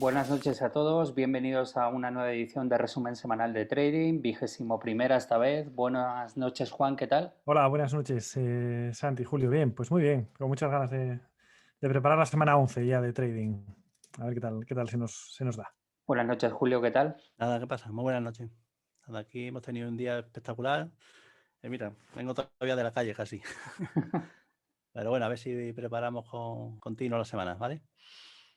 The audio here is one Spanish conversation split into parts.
Buenas noches a todos, bienvenidos a una nueva edición de resumen semanal de trading, 21ª esta vez. Buenas noches, Juan, ¿qué tal? Hola, buenas noches, Santi, Julio. Bien, pues muy bien, con muchas ganas de preparar la semana 11 ya de trading. A ver qué tal se nos da. Buenas noches, Julio, ¿qué tal? Nada, ¿qué pasa? Muy buenas noches. Nada, aquí hemos tenido un día espectacular. Mira, vengo todavía de la calle casi. Pero bueno, a ver si preparamos con continuo la semana, ¿vale?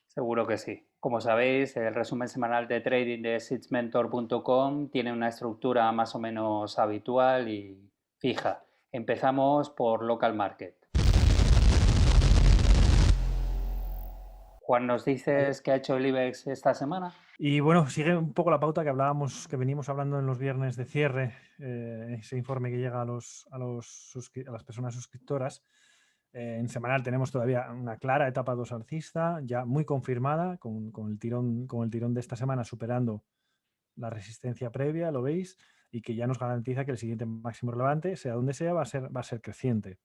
Seguro que sí. Como sabéis, el resumen semanal de trading de seedsmentor.com tiene una estructura más o menos habitual y fija. Empezamos por local market. Juan, ¿nos dices qué ha hecho el IBEX esta semana? Y bueno, sigue un poco la pauta que venimos hablando en los viernes de cierre, ese informe que llega a las personas suscriptoras. En semanal tenemos todavía una clara etapa 2 alcista, ya muy confirmada, con el tirón de esta semana superando la resistencia previa, lo veis, y que ya nos garantiza que el siguiente máximo relevante, sea donde sea, va a ser creciente.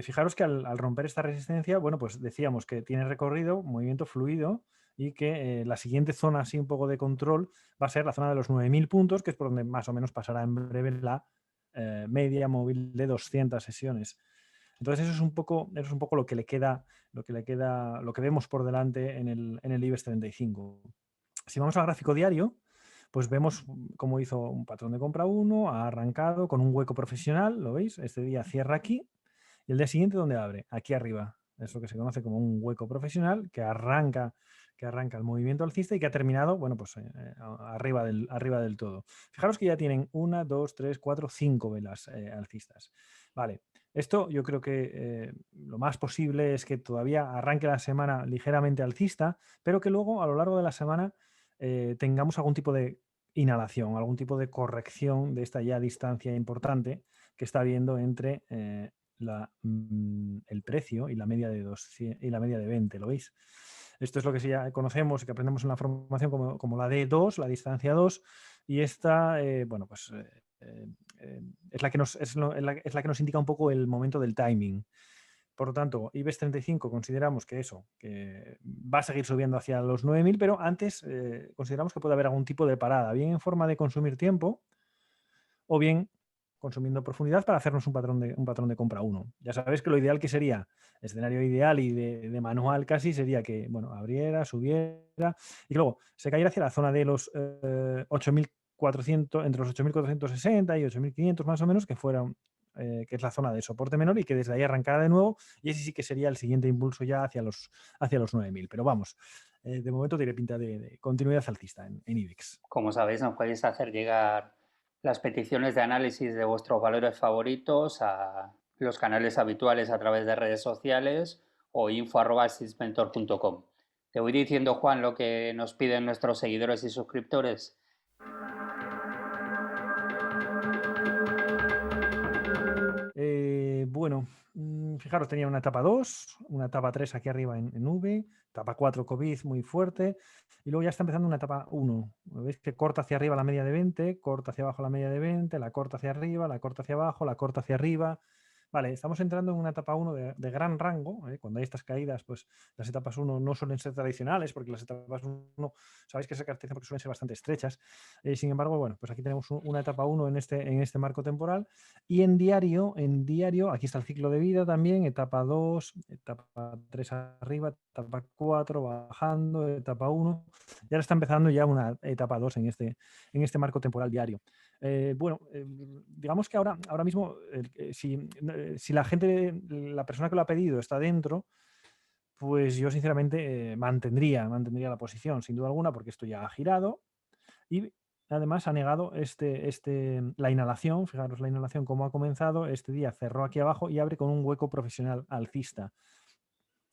Fijaros que al romper esta resistencia, bueno, pues decíamos que tiene recorrido, movimiento fluido, y que la siguiente zona así un poco de control va a ser la zona de los 9.000 puntos, que es por donde más o menos pasará en breve la media móvil de 200 sesiones. Entonces eso es un poco lo que vemos por delante en el IBEX 35. Si vamos al gráfico diario, pues vemos cómo hizo un patrón de compra 1, ha arrancado con un hueco profesional, ¿lo veis? Este día cierra aquí y el día siguiente, ¿dónde abre? Aquí arriba. Es lo que se conoce como un hueco profesional que arranca el movimiento alcista y que ha terminado, bueno, pues arriba del todo. Fijaros que ya tienen 1, 2, 3, 4, 5 velas alcistas. Vale, esto yo creo que lo más posible es que todavía arranque la semana ligeramente alcista, pero que luego a lo largo de la semana tengamos algún tipo de inhalación, algún tipo de corrección de esta ya distancia importante que está habiendo entre el precio y la media de 200 y la media de 20, ¿lo veis? Esto es lo que ya conocemos y que aprendemos en la formación como la D2, la distancia 2, y esta, bueno, pues es la que nos indica un poco el momento del timing. Por lo tanto, IBEX 35 consideramos que va a seguir subiendo hacia los 9.000, pero antes consideramos que puede haber algún tipo de parada, bien en forma de consumir tiempo o bien consumiendo profundidad para hacernos un patrón de compra 1. Ya sabéis que lo ideal que sería, escenario ideal y de manual casi, sería que, bueno, abriera, subiera y luego se cayera hacia la zona de los 8.400, entre los 8.460 y 8.500 más o menos, que es la zona de soporte menor y que desde ahí arrancara de nuevo, y ese sí que sería el siguiente impulso ya hacia los 9.000. Pero vamos, de momento tiene pinta de continuidad alcista en IBEX. Como sabéis, nos podéis hacer llegar las peticiones de análisis de vuestros valores favoritos a los canales habituales a través de redes sociales o info@seedsmentor.com. Te voy diciendo, Juan, lo que nos piden nuestros seguidores y suscriptores. Bueno, fijaros, tenía una etapa 2, una etapa 3 aquí arriba en V, etapa 4 COVID muy fuerte, y luego ya está empezando una etapa 1. ¿Veis que corta hacia arriba la media de 20, corta hacia abajo la media de 20, la corta hacia arriba, la corta hacia abajo, la corta hacia arriba? Vale, estamos entrando en una etapa 1 de gran rango. Cuando hay estas caídas, pues las etapas 1 no suelen ser tradicionales, porque las etapas 1 sabéis que se caracterizan porque suelen ser bastante estrechas. Sin embargo, bueno, pues aquí tenemos una etapa 1 en este marco temporal. Y en diario, aquí está el ciclo de vida también, etapa 2, etapa 3 arriba, etapa 4 bajando, etapa 1. Y ahora está empezando ya una etapa 2 en este marco temporal diario. Bueno, digamos que ahora mismo, si la persona que lo ha pedido está dentro, pues yo sinceramente mantendría la posición, sin duda alguna, porque esto ya ha girado y además ha negado la inhalación. Fijaros la inhalación cómo ha comenzado. Este día cerró aquí abajo y abre con un hueco profesional alcista.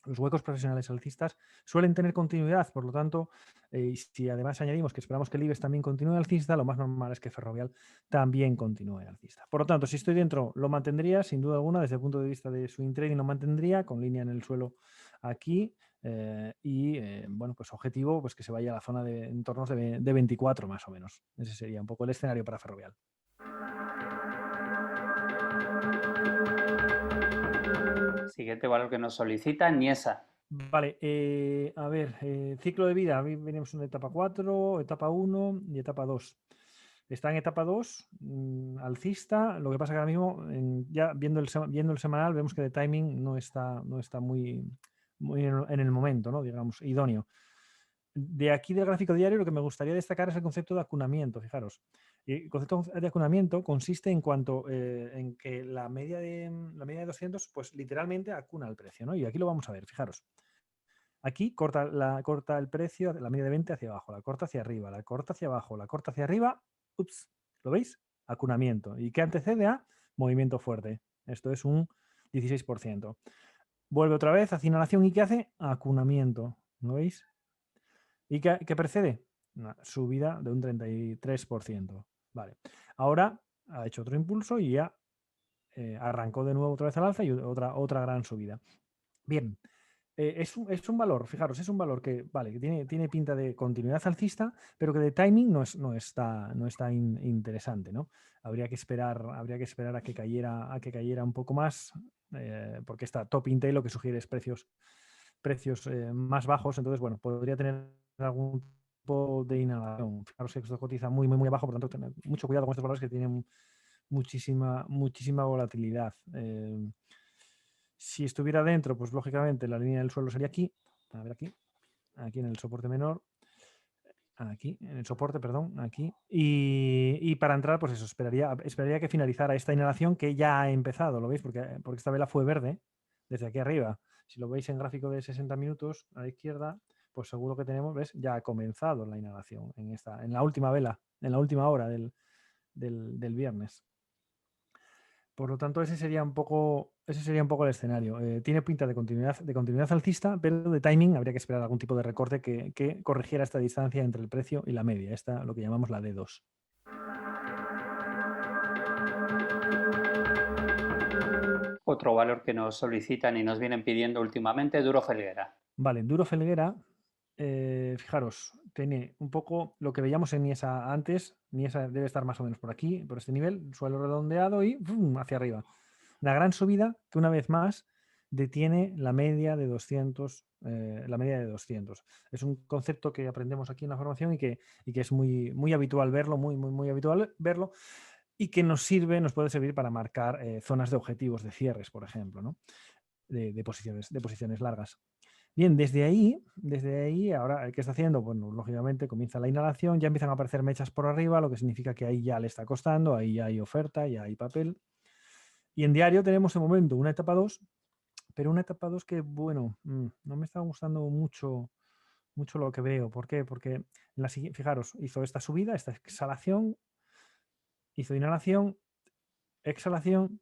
Los huecos profesionales alcistas suelen tener continuidad, por lo tanto, y si además añadimos que esperamos que el IBEX también continúe alcista, lo más normal es que Ferrovial también continúe alcista. Por lo tanto, si estoy dentro, lo mantendría, sin duda alguna, desde el punto de vista de swing trading lo mantendría, con línea en el suelo aquí, bueno, pues objetivo, pues que se vaya a la zona de entornos de 24 más o menos. Ese sería un poco el escenario para Ferrovial. Siguiente valor que nos solicita, Niesa. Vale, a ver, ciclo de vida, venimos en etapa 4, etapa 1 y etapa 2. Está en etapa 2, alcista, lo que pasa que ahora mismo, ya viendo el semanal, vemos que de timing no está muy en el momento, ¿no? Digamos, idóneo. De aquí del gráfico diario, lo que me gustaría destacar es el concepto de acunamiento, fijaros. Y el concepto de acunamiento consiste en cuanto en que la media de 200, pues literalmente acuna el precio, ¿no? Y aquí lo vamos a ver, fijaros. Aquí corta el precio, la media de 20 hacia abajo, la corta hacia arriba, la corta hacia abajo, la corta hacia arriba. Ups, ¿lo veis? Acunamiento. ¿Y qué antecede a? Movimiento fuerte. Esto es un 16%. Vuelve otra vez, hace inhalación y ¿qué hace? Acunamiento. ¿Lo veis? ¿Y qué precede? Una subida de un 33%. Vale. Ahora ha hecho otro impulso y ya arrancó de nuevo otra vez al alza y otra gran subida. Bien. Es un valor, fijaros, es un valor que, vale, que tiene pinta de continuidad alcista, pero que de timing no está interesante, ¿no? Habría que esperar a que cayera un poco más, porque está top Intel lo que sugiere es precios más bajos, entonces, bueno, podría tener algún tipo de inhalación. Fijaros que esto cotiza muy, muy, muy abajo, por lo tanto, tener mucho cuidado con estos valores que tienen muchísima volatilidad. Si estuviera dentro, pues lógicamente la línea del suelo sería aquí. A ver aquí en el soporte menor. Aquí, en el soporte, perdón, aquí. Y para entrar, pues eso, esperaría que finalizara esta inhalación que ya ha empezado, ¿lo veis? Porque esta vela fue verde desde aquí arriba. Si lo veis en gráfico de 60 minutos a la izquierda, pues seguro que tenemos, ¿ves? Ya ha comenzado la inhalación en la última vela, en la última hora del viernes. Por lo tanto, ese sería un poco el escenario. Tiene pinta de continuidad alcista, pero de timing habría que esperar algún tipo de recorte que corrigiera esta distancia entre el precio y la media. Esta lo que llamamos la D2. Otro valor que nos solicitan y nos vienen pidiendo últimamente, Duro Felguera. Vale, Duro Felguera, fijaros, tiene un poco lo que veíamos en Niesa antes. Niesa debe estar más o menos por aquí, por este nivel, suelo redondeado y ¡pum!, hacia arriba. Una gran subida que una vez más detiene la media de 200. Es un concepto que aprendemos aquí en la formación y que es muy, muy habitual verlo, muy, muy, muy habitual verlo, y que nos puede servir para marcar zonas de objetivos de cierres, por ejemplo, ¿no? de posiciones largas. Bien, desde ahí, ahora, ¿qué está haciendo? Bueno, lógicamente comienza la inhalación, ya empiezan a aparecer mechas por arriba, lo que significa que ahí ya le está costando, ahí ya hay oferta, ya hay papel. Y en diario tenemos de momento una etapa 2, pero una etapa 2 que, bueno, no me está gustando mucho lo que veo. ¿Por qué? Porque fijaros, hizo esta subida, esta exhalación, hizo inhalación, exhalación,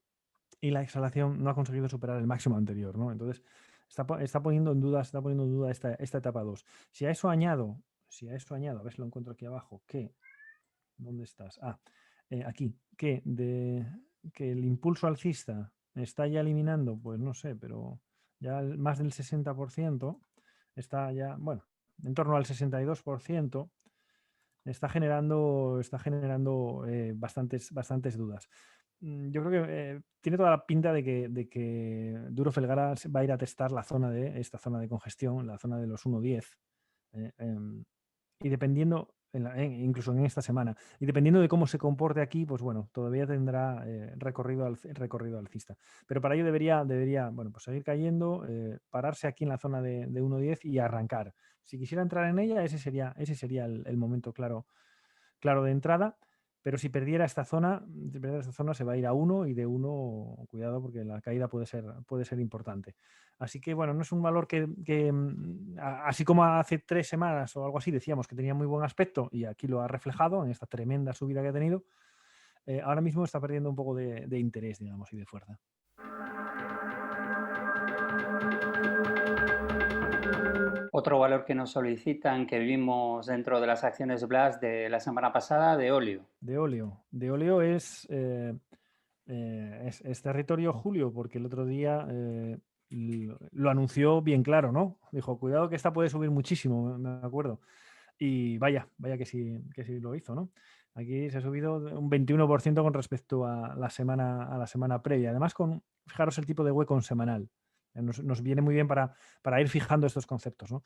y la exhalación no ha conseguido superar el máximo anterior, ¿no? Entonces, está poniendo en duda esta etapa 2. Si a eso añado, a ver si lo encuentro aquí abajo, ¿dónde estás? Aquí, que el impulso alcista está ya eliminando, pues no sé, pero ya más del 60%, está ya, bueno, en torno al 62%, está generando bastantes dudas. Yo creo que tiene toda la pinta de que Duro Felguera va a ir a testar esta zona de congestión, la zona de los 1.10, y dependiendo, incluso en esta semana, y dependiendo de cómo se comporte aquí, pues bueno, todavía tendrá recorrido alcista. Pero para ello debería bueno, pues seguir cayendo, pararse aquí en la zona de 1.10 y arrancar. Si quisiera entrar en ella, ese sería el momento claro de entrada. Pero si perdiera esta zona, se va a ir a 1 y de 1, cuidado, porque la caída puede ser importante. Así que, bueno, no es un valor que así como hace 3 semanas o algo así decíamos que tenía muy buen aspecto y aquí lo ha reflejado en esta tremenda subida que ha tenido, ahora mismo está perdiendo un poco de interés, digamos, y de fuerza. Otro valor que nos solicitan, que vimos dentro de las acciones Blast de la semana pasada, de Olio. De Olio es territorio Julio, porque el otro día lo anunció bien claro, ¿no? Dijo, cuidado que esta puede subir muchísimo, me acuerdo. Y vaya que sí lo hizo, ¿no? Aquí se ha subido un 21% con respecto a la semana previa. Además, fijaros el tipo de hueco semanal. Nos viene muy bien para ir fijando estos conceptos, ¿no?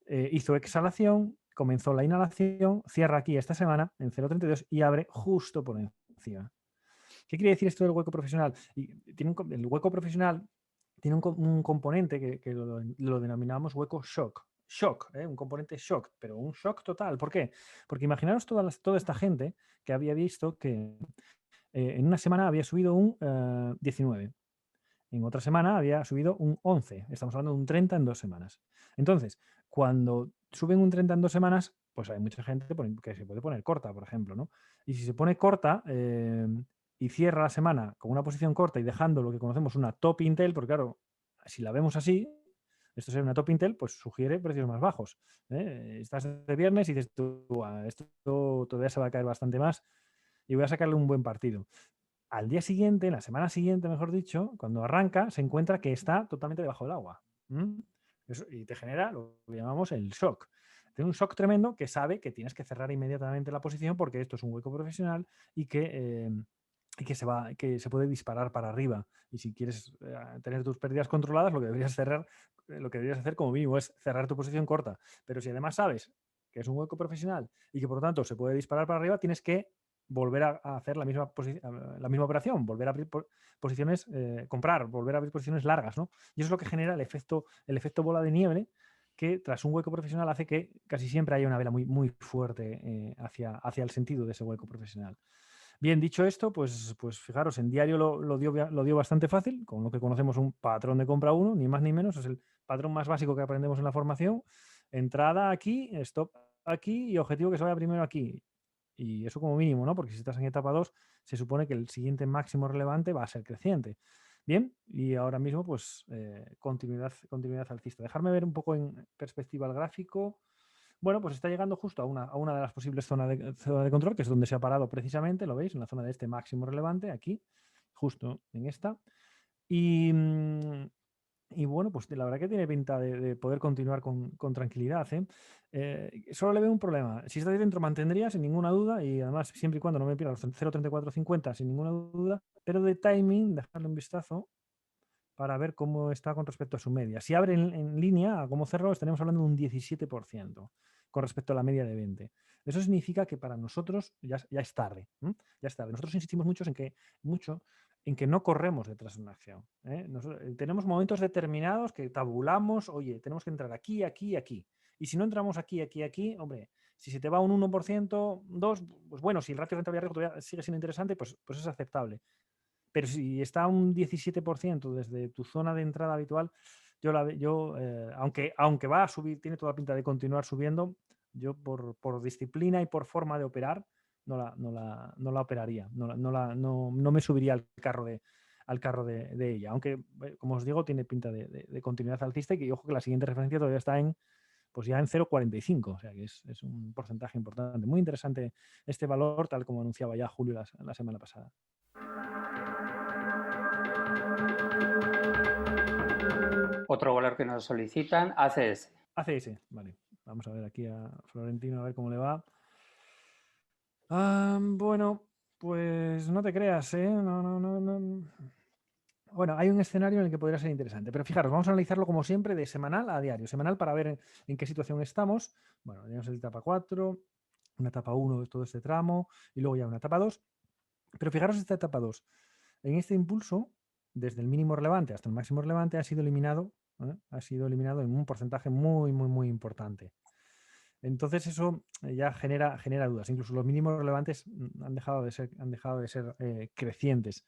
Hizo exhalación, comenzó la inhalación, cierra aquí esta semana en 0,32 y abre justo por encima. ¿Qué quiere decir esto del hueco profesional? El hueco profesional tiene un componente que lo denominamos hueco shock. Shock, un componente shock, pero un shock total. ¿Por qué? Porque imaginaros toda esta gente que había visto que en una semana había subido un 19. En otra semana había subido un 11. Estamos hablando de un 30 en 2 semanas. Entonces, cuando suben un 30 en 2 semanas, pues hay mucha gente que se puede poner corta, por ejemplo, ¿no? Y si se pone corta y cierra la semana con una posición corta y dejando lo que conocemos una top Intel, porque claro, si la vemos así, esto sería una top Intel, pues sugiere precios más bajos. Estás de viernes y dices tú, esto todavía se va a caer bastante más y voy a sacarle un buen partido. Al día siguiente, la semana siguiente, mejor dicho, cuando arranca, se encuentra que está totalmente debajo del agua. Y te genera lo que llamamos el shock. Tiene un shock tremendo que sabe que tienes que cerrar inmediatamente la posición porque esto es un hueco profesional y que se puede disparar para arriba. Y si quieres tener tus pérdidas controladas, lo que deberías hacer como mínimo es cerrar tu posición corta. Pero si además sabes que es un hueco profesional y que por lo tanto se puede disparar para arriba, tienes que volver a hacer la misma operación, volver a abrir posiciones, comprar, volver a abrir posiciones largas, ¿no? Y eso es lo que genera el efecto bola de nieve, que tras un hueco profesional hace que casi siempre haya una vela muy, muy fuerte hacia el sentido de ese hueco profesional. Bien, dicho esto, pues fijaros, en diario lo dio bastante fácil, con lo que conocemos un patrón de compra 1, ni más ni menos, es el patrón más básico que aprendemos en la formación. Entrada aquí, stop aquí y objetivo que se vaya primero aquí. Y eso como mínimo, ¿no? Porque si estás en etapa 2, se supone que el siguiente máximo relevante va a ser creciente. Bien, y ahora mismo, pues, continuidad alcista. Dejarme ver un poco en perspectiva el gráfico. Bueno, pues está llegando justo a una de las posibles zonas de control, que es donde se ha parado precisamente, lo veis, en la zona de este máximo relevante, aquí, justo en esta. Y bueno, pues la verdad que tiene pinta de poder continuar con tranquilidad. Solo le veo un problema. Si está ahí dentro, mantendría sin ninguna duda, y además siempre y cuando no me pierda los 0,3450 sin ninguna duda, pero de timing, dejarle un vistazo para ver cómo está con respecto a su media. Si abre en línea, a cómo cerró, estaremos hablando de un 17% con respecto a la media de 20. Eso significa que para nosotros ya es tarde. Ya es tarde. Nosotros insistimos mucho en que no corremos detrás de una acción. Tenemos momentos determinados que tabulamos, oye, tenemos que entrar aquí, aquí, aquí. Y si no entramos aquí, aquí, aquí, hombre, si se te va un 1%, 2%, pues bueno, si el ratio rentabilidad todavía sigue siendo interesante, pues es aceptable. Pero si está un 17% desde tu zona de entrada habitual, aunque va a subir, tiene toda la pinta de continuar subiendo, yo por disciplina y por forma de operar, no la operaría, no me subiría al carro de ella. Aunque, como os digo, tiene pinta de continuidad alcista y ojo que la siguiente referencia todavía está pues ya en 0,45, o sea que es un porcentaje importante. Muy interesante este valor, tal como anunciaba ya Julio la semana pasada. Otro valor que nos solicitan, ACS. ACS, vale. Vamos a ver aquí a Florentino a ver cómo le va. Bueno, pues no te creas, ¿eh? No. Bueno, hay un escenario en el que podría ser interesante, pero fijaros, vamos a analizarlo como siempre de semanal a diario. Semanal para ver en qué situación estamos. Bueno, tenemos el etapa 4, una etapa 1 de todo este tramo y luego ya una etapa 2. Pero fijaros esta etapa 2. En este impulso, desde el mínimo relevante hasta el máximo relevante, ha sido eliminado en un porcentaje muy, muy, muy importante. Entonces eso ya genera dudas. Incluso los mínimos relevantes han dejado de ser crecientes.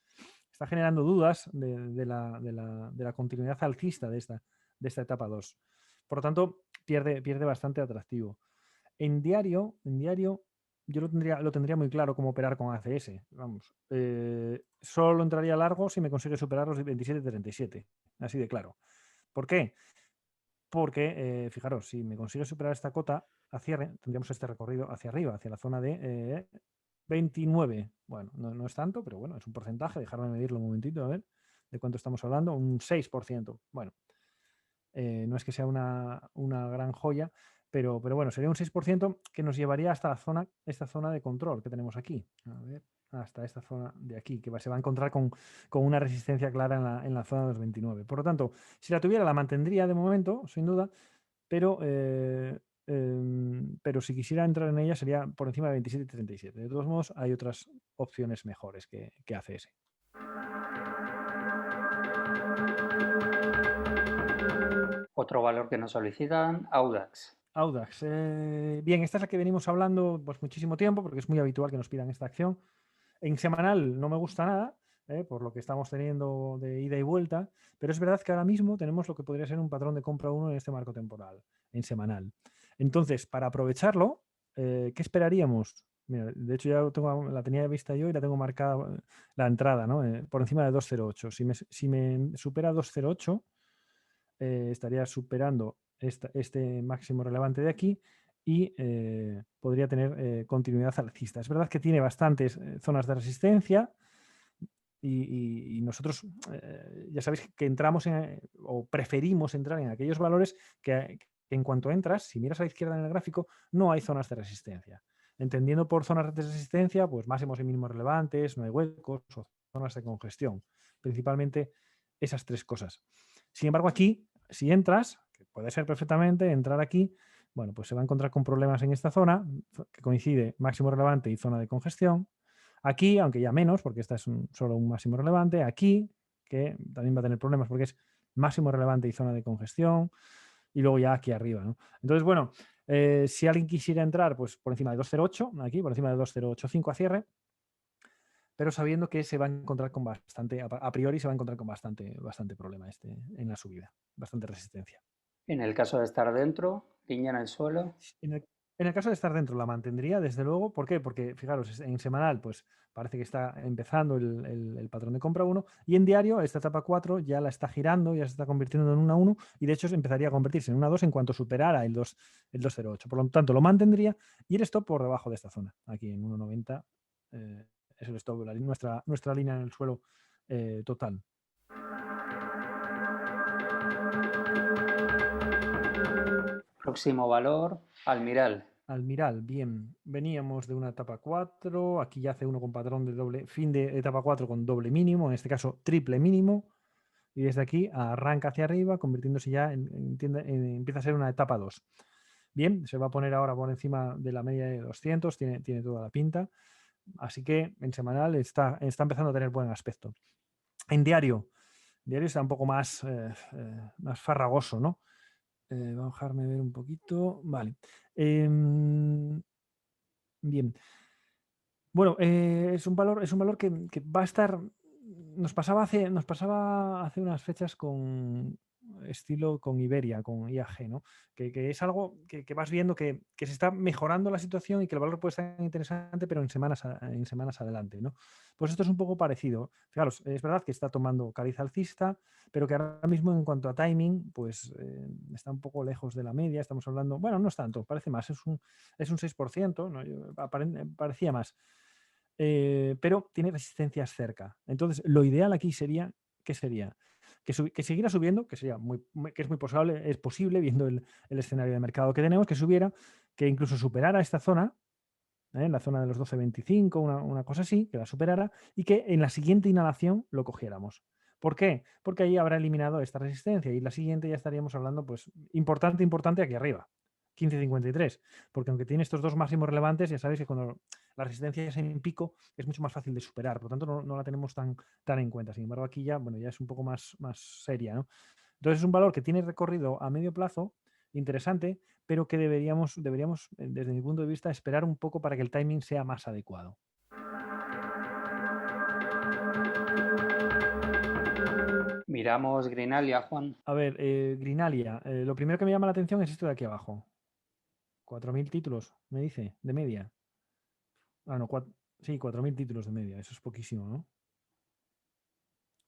Está generando dudas de la continuidad alcista de esta etapa 2. Por lo tanto, pierde bastante atractivo. En diario, yo lo tendría muy claro cómo operar con ACS. Vamos, solo entraría largo si me consigue superar los 27.37. Así de claro. ¿Por qué? Porque, fijaros, si me consigue superar esta cota a cierre, tendríamos este recorrido hacia arriba, hacia la zona de 29. Bueno, no es tanto, pero bueno, es un porcentaje. Dejarme medirlo un momentito, a ver de cuánto estamos hablando. Un 6%. Bueno, no es que sea una gran joya, pero bueno, sería un 6% que nos llevaría hasta esta zona de control que tenemos aquí. A ver, hasta esta zona de aquí, que se va a encontrar con una resistencia clara en la zona de los 29. Por lo tanto, si la tuviera, la mantendría de momento, sin duda, pero si quisiera entrar en ella sería por encima de 27,37. De todos modos, hay otras opciones mejores que ACS. Otro valor que nos solicitan, Audax. Audax. Bien, esta es la que venimos hablando pues muchísimo tiempo, porque es muy habitual que nos pidan esta acción. En semanal no me gusta nada, por lo que estamos teniendo de ida y vuelta, pero es verdad que ahora mismo tenemos lo que podría ser un patrón de compra 1 en este marco temporal, en semanal. Entonces, para aprovecharlo, ¿qué esperaríamos? Mira, de hecho, la tenía vista yo y la tengo marcada la entrada, ¿no? Por encima de 2,08. Si me supera 2,08, estaría superando este máximo relevante de aquí y podría tener continuidad alcista. Es verdad que tiene bastantes zonas de resistencia y nosotros ya sabéis que entramos o preferimos entrar en aquellos valores que en cuanto entras, si miras a la izquierda en el gráfico, no hay zonas de resistencia. Entendiendo por zonas de resistencia, pues máximos y mínimos relevantes, no hay huecos o zonas de congestión. Principalmente esas tres cosas. Sin embargo, aquí, si entras, que puede ser perfectamente entrar aquí, bueno, pues se va a encontrar con problemas en esta zona, que coincide máximo relevante y zona de congestión. Aquí, aunque ya menos, porque esta es solo un máximo relevante. Aquí, que también va a tener problemas porque es máximo relevante y zona de congestión. Y luego ya aquí arriba, ¿no? Entonces, bueno, si alguien quisiera entrar, pues por encima de 2,08, aquí, por encima de 2,085 a cierre, pero sabiendo que se va a encontrar con bastante, a priori se va a encontrar con bastante problema en la subida, bastante resistencia. En el caso de estar dentro, línea en el suelo. En el caso de estar dentro, la mantendría, desde luego. ¿Por qué? Porque, fijaros, en semanal, pues parece que está empezando el patrón de compra 1 y en diario, esta etapa 4 ya la está girando, ya se está convirtiendo en una 1 y de hecho empezaría a convertirse en una 2 en cuanto superara el 2,08. Por lo tanto, lo mantendría y el stop por debajo de esta zona, aquí en 1,90. Es el stop, nuestra línea en el suelo total. Próximo valor, Almiral. Almiral, bien. Veníamos de una etapa 4, aquí ya hace uno con patrón de doble, fin de etapa 4 con doble mínimo, en este caso triple mínimo, y desde aquí arranca hacia arriba, convirtiéndose ya empieza a ser una etapa 2. Bien, se va a poner ahora por encima de la media de 200, tiene toda la pinta, así que en semanal está empezando a tener buen aspecto. En diario está un poco más farragoso, ¿no? Vamos a dejarme ver un poquito. Vale. Bien. Bueno, es un valor que va a estar. Nos pasaba hace unas fechas con Iberia, con IAG, ¿no? Que es algo que vas viendo que se está mejorando la situación y que el valor puede estar interesante, pero en semanas adelante, ¿no? Pues esto es un poco parecido. Fijaros, es verdad que está tomando cariz alcista, pero que ahora mismo en cuanto a timing, pues está un poco lejos de la media. Estamos hablando, bueno, no es tanto, parece más, es un 6%, ¿no? Parecía más. Pero tiene resistencias cerca. Entonces, lo ideal aquí sería, ¿qué sería? Que siguiera subiendo, que sería que es muy posible, viendo el escenario de mercado que tenemos, que subiera, que incluso superara esta zona, la zona de los 12,25, una cosa así, que la superara, y que en la siguiente inhalación lo cogiéramos. ¿Por qué? Porque ahí habrá eliminado esta resistencia y la siguiente ya estaríamos hablando, pues, importante aquí arriba. 15,53, porque aunque tiene estos dos máximos relevantes, ya sabéis que cuando la resistencia es en pico es mucho más fácil de superar, por lo tanto no la tenemos tan en cuenta. Sin embargo, aquí ya, bueno, ya es un poco más seria, ¿no? Entonces es un valor que tiene recorrido a medio plazo interesante, pero que deberíamos, desde mi punto de vista, esperar un poco para que el timing sea más adecuado. Miramos Greenalia, Juan. A ver, Greenalia, lo primero que me llama la atención es esto de aquí abajo. 4.000 títulos, me dice, de media. Ah, no, sí, 4.000 títulos de media, eso es poquísimo, ¿no?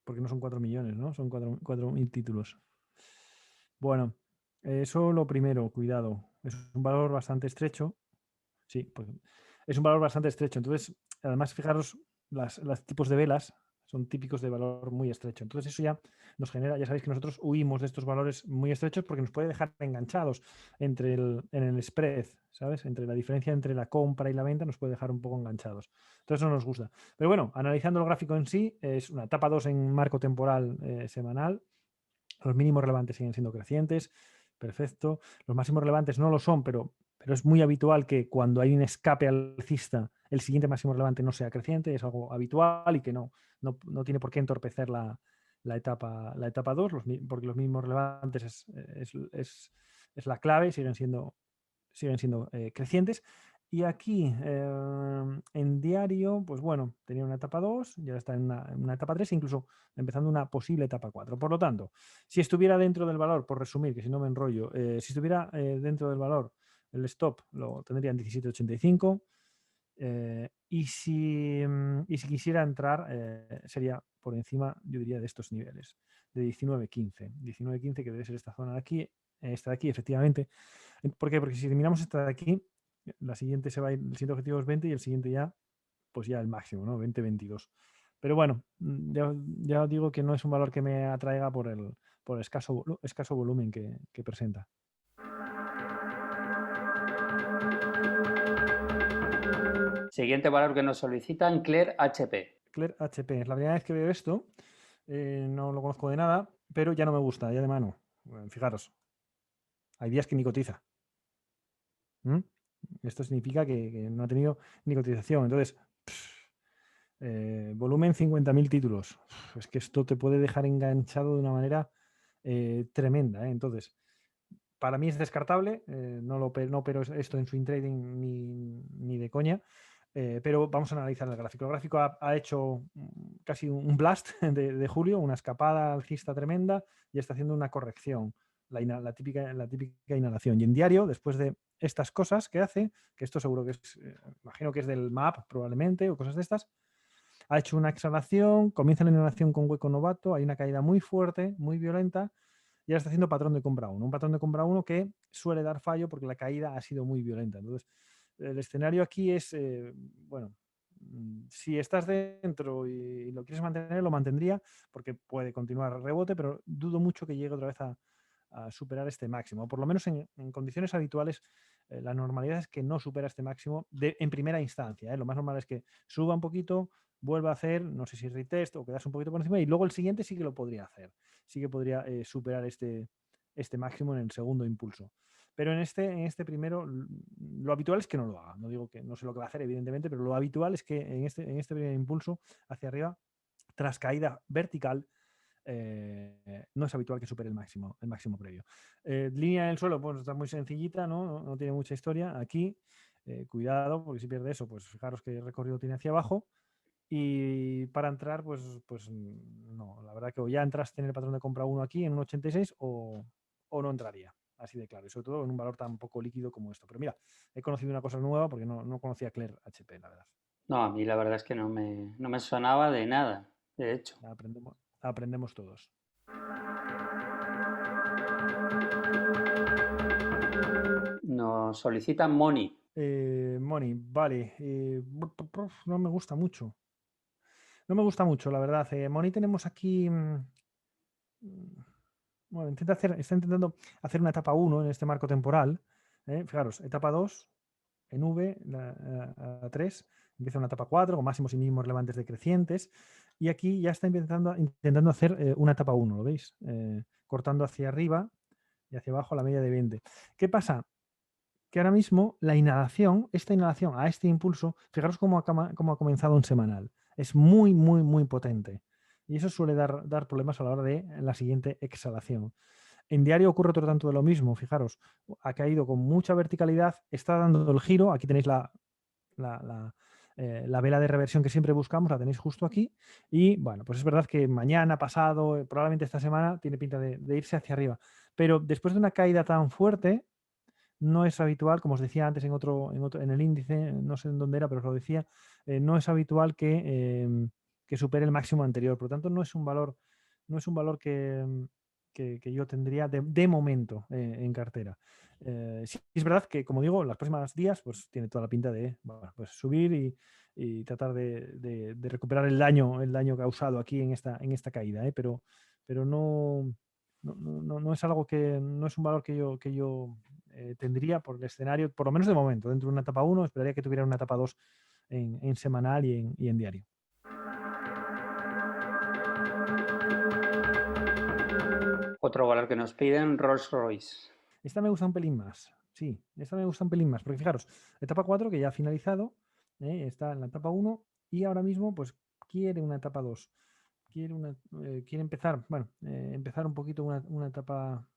Porque no son 4 millones, ¿no? Son 4.000 títulos. Bueno, eso lo primero, cuidado. Es un valor bastante estrecho. Sí, pues es un valor bastante estrecho. Entonces, además, fijaros, los tipos de velas son típicos de valor muy estrecho. Entonces eso ya nos genera, ya sabéis que nosotros huimos de estos valores muy estrechos porque nos puede dejar enganchados en el spread, ¿sabes? Entre la diferencia entre la compra y la venta nos puede dejar un poco enganchados. Entonces eso no nos gusta. Pero bueno, analizando el gráfico en sí, es una etapa 2 en marco temporal semanal. Los mínimos relevantes siguen siendo crecientes. Perfecto. Los máximos relevantes no lo son, pero es muy habitual que cuando hay un escape alcista, el siguiente máximo relevante no sea creciente. Es algo habitual y que no tiene por qué entorpecer la etapa 2, porque los mínimos relevantes es la clave, siguen siendo crecientes. Y aquí, en diario, pues bueno, tenía una etapa 2, ya está en una etapa 3, incluso empezando una posible etapa 4. Por lo tanto, si estuviera dentro del valor, por resumir, que si no me enrollo, si estuviera dentro del valor, el stop lo tendría en 17,85. Y si quisiera entrar, sería por encima, yo diría, de estos niveles, de 19,15. 19,15, que debe ser esta zona de aquí, esta de aquí, efectivamente. ¿Por qué? Porque si eliminamos esta de aquí, la siguiente se va a ir, el siguiente objetivo es 20 y el siguiente ya, pues ya el máximo, ¿no? 20, 22. Pero bueno, ya digo que no es un valor que me atraiga por el escaso volumen que presenta. Siguiente valor que nos solicitan, Clear HP. Clear HP. Es la primera vez que veo esto. No lo conozco de nada, pero ya no me gusta, ya de mano. Fijaros, hay días que ni cotiza. ¿Mm? Esto significa que no ha tenido ni cotización. Entonces, volumen 50.000 títulos. Es que esto te puede dejar enganchado de una manera tremenda. Entonces, para mí es descartable. No opero esto en swing trading ni de coña. Pero vamos a analizar el gráfico. El gráfico ha hecho casi un blast de julio, una escapada alcista tremenda y está haciendo una corrección, la típica inhalación. Y en diario, después de estas cosas que hace, que esto seguro que es, imagino que es del MAP probablemente o cosas de estas, ha hecho una exhalación, comienza la inhalación con hueco novato, hay una caída muy fuerte, muy violenta, y ahora está haciendo patrón de compra 1. Un patrón de compra 1 que suele dar fallo porque la caída ha sido muy violenta. Entonces, el escenario aquí es, bueno, si estás dentro y lo quieres mantener, lo mantendría porque puede continuar rebote, pero dudo mucho que llegue otra vez a superar este máximo. Por lo menos en condiciones habituales, la normalidad es que no supera este máximo en primera instancia. Lo más normal es que suba un poquito, vuelva a hacer, no sé si retest o quedarse un poquito por encima, y luego el siguiente sí que lo podría hacer. Sí que podría superar este máximo en el segundo impulso. Pero en este primero, lo habitual es que no lo haga. No digo que no sé lo que va a hacer, evidentemente, pero lo habitual es que en este primer impulso hacia arriba, tras caída vertical, no es habitual que supere el máximo previo. Línea en el suelo, pues está muy sencillita, no tiene mucha historia. Aquí, cuidado, porque si pierde eso, pues fijaros qué recorrido tiene hacia abajo. Y para entrar, pues no, la verdad que o ya entraste en el patrón de compra 1 aquí en un 86 o no entraría. Así de claro, y sobre todo en un valor tan poco líquido como esto. Pero mira, he conocido una cosa nueva porque no conocía Clear HP, la verdad. No, a mí la verdad es que no me sonaba de nada, de hecho. Aprendemos todos. Nos solicitan Money. Money, vale. No me gusta mucho. No me gusta mucho, la verdad. Money tenemos aquí. Bueno, está intentando hacer una etapa 1 en este marco temporal. Fijaros, etapa 2 en V, la 3, empieza una etapa 4 con máximos y mínimos relevantes decrecientes. Y aquí ya está intentando hacer una etapa 1, ¿lo veis? Cortando hacia arriba y hacia abajo la media de 20. ¿Qué pasa? Que ahora mismo esta inhalación a este impulso, fijaros cómo ha comenzado en semanal. Es muy, muy, muy potente. Y eso suele dar problemas a la hora de la siguiente exhalación. En diario ocurre otro tanto de lo mismo, fijaros, ha caído con mucha verticalidad, está dando el giro, aquí tenéis la vela de reversión que siempre buscamos, la tenéis justo aquí, y bueno, pues es verdad que mañana, pasado, probablemente esta semana, tiene pinta de irse hacia arriba, pero después de una caída tan fuerte, no es habitual, como os decía antes en el índice, no sé en dónde era, pero os lo decía, no es habitual que supere el máximo anterior. Por lo tanto, no es un valor que yo tendría de momento en cartera. Sí, es verdad que, como digo, en los próximos días pues tiene toda la pinta de bueno, pues subir y tratar de recuperar el daño causado aquí en esta caída, ¿eh? Pero no es algo no es un valor que yo tendría por el escenario, por lo menos de momento. Dentro de una etapa 1 esperaría que tuviera una etapa 2 en semanal y en diario. Otro valor que nos piden, Rolls-Royce. Esta me gusta un pelín más. Sí, esta me gusta un pelín más. Porque fijaros, etapa 4 que ya ha finalizado, está en la etapa 1 y ahora mismo pues quiere una etapa 2. Quiere empezar, bueno, empezar un poquito una etapa,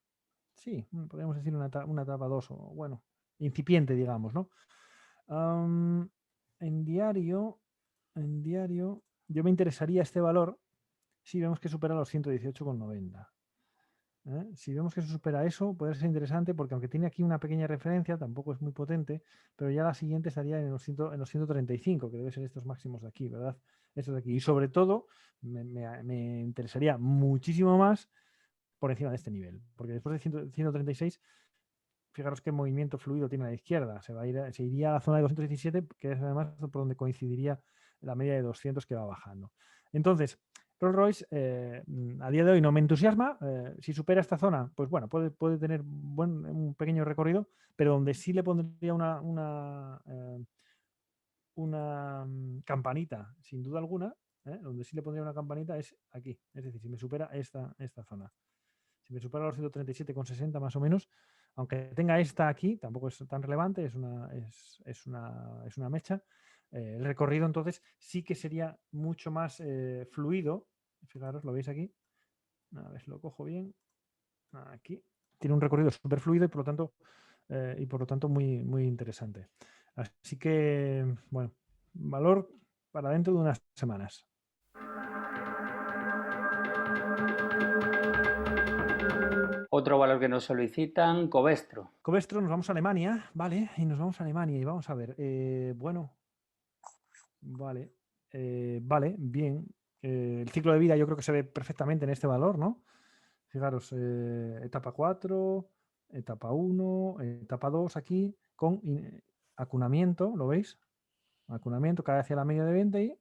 sí, podríamos decir una etapa 2 o bueno, incipiente, digamos, ¿no? En diario, yo me interesaría este valor si vemos que supera los 118,90. Si vemos que se supera eso, puede ser interesante porque aunque tiene aquí una pequeña referencia, tampoco es muy potente, pero ya la siguiente estaría en los 135, que debe ser estos máximos de aquí, ¿verdad? Estos de aquí. Y sobre todo, me interesaría muchísimo más por encima de este nivel, porque después de 136, fijaros qué movimiento fluido tiene a la izquierda. Se iría a la zona de 217, que es además por donde coincidiría la media de 200 que va bajando. Entonces, Rolls-Royce a día de hoy no me entusiasma. Si supera esta zona, pues bueno, puede tener un pequeño recorrido, pero donde sí le pondría una campanita, sin duda alguna, donde sí le pondría una campanita es aquí. Es decir, si me supera esta zona. Si me supera los 137,60 más o menos, aunque tenga esta aquí, tampoco es tan relevante, es una mecha. El recorrido entonces sí que sería mucho más fluido. Fijaros, lo veis aquí. A ver si lo cojo bien. Aquí. Tiene un recorrido súper fluido y por lo tanto muy, muy interesante. Así que, bueno, valor para dentro de unas semanas. Otro valor que nos solicitan, Covestro. Covestro, nos vamos a Alemania, ¿vale? Y nos vamos a Alemania y vamos a ver. Bueno, vale, vale, bien. El ciclo de vida yo creo que se ve perfectamente en este valor, ¿no? Fijaros, etapa 4, etapa 1, etapa 2 aquí, con acunamiento, ¿lo veis? Acunamiento, cae hacia la media de 20 y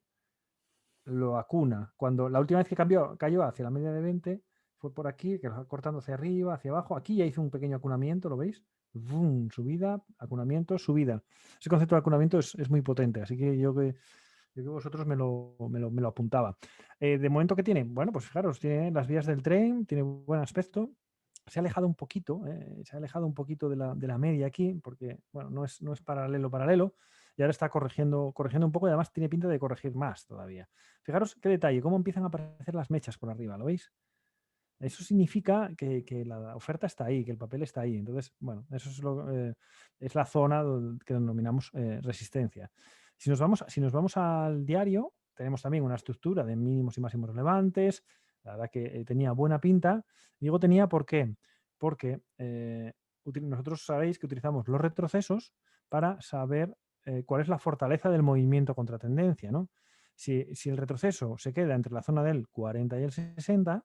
lo acuna. Cuando la última vez que cayó hacia la media de 20 fue por aquí, que lo va cortando hacia arriba, hacia abajo. Aquí ya hizo un pequeño acunamiento, ¿lo veis? ¡Bum! Subida, acunamiento, subida. Ese concepto de acunamiento es muy potente, así que yo que vosotros me lo apuntaba. De momento, ¿qué tiene? Bueno, pues fijaros, tiene las vías del tren, tiene buen aspecto. Se ha alejado un poquito, de la media aquí, porque bueno, no es paralelo, y ahora está corrigiendo un poco y además tiene pinta de corregir más todavía. Fijaros qué detalle, cómo empiezan a aparecer las mechas por arriba, ¿lo veis? Eso significa que la oferta está ahí, que el papel está ahí. Entonces, bueno, eso es la zona que denominamos resistencia. Si nos vamos al diario, tenemos también una estructura de mínimos y máximos relevantes. La verdad que tenía buena pinta. Digo tenía, ¿por qué? Porque nosotros sabéis que utilizamos los retrocesos para saber cuál es la fortaleza del movimiento contra tendencia, ¿no? Si el retroceso se queda entre la zona del 40 y el 60,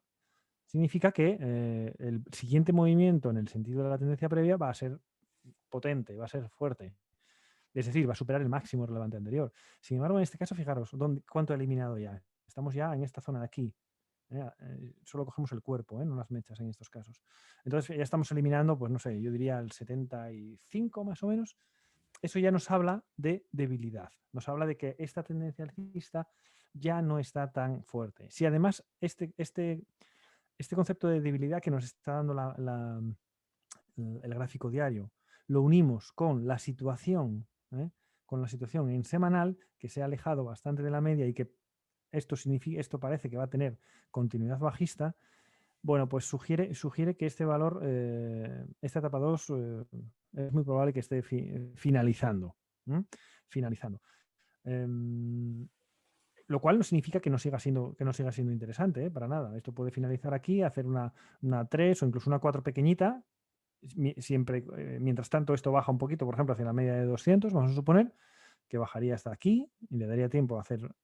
significa que el siguiente movimiento en el sentido de la tendencia previa va a ser potente, va a ser fuerte. Es decir, va a superar el máximo relevante anterior. Sin embargo, en este caso, fijaros, ¿cuánto ha eliminado ya? Estamos ya en esta zona de aquí. Solo cogemos el cuerpo, no las mechas en estos casos. Entonces ya estamos eliminando, pues no sé, yo diría el 75 más o menos. Eso ya nos habla de debilidad. Nos habla de que esta tendencia alcista ya no está tan fuerte. Si además este concepto de debilidad que nos está dando el gráfico diario lo unimos con la situación en semanal, que se ha alejado bastante de la media y que esto parece que va a tener continuidad bajista, bueno, pues sugiere que este valor, esta etapa 2, es muy probable que esté finalizando. Lo cual no significa que no siga siendo interesante, para nada. Esto puede finalizar aquí, hacer una 3 o incluso una 4 pequeñita. Siempre, mientras tanto, esto baja un poquito, por ejemplo, hacia la media de 200, vamos a suponer que bajaría hasta aquí y le daría tiempo a hacer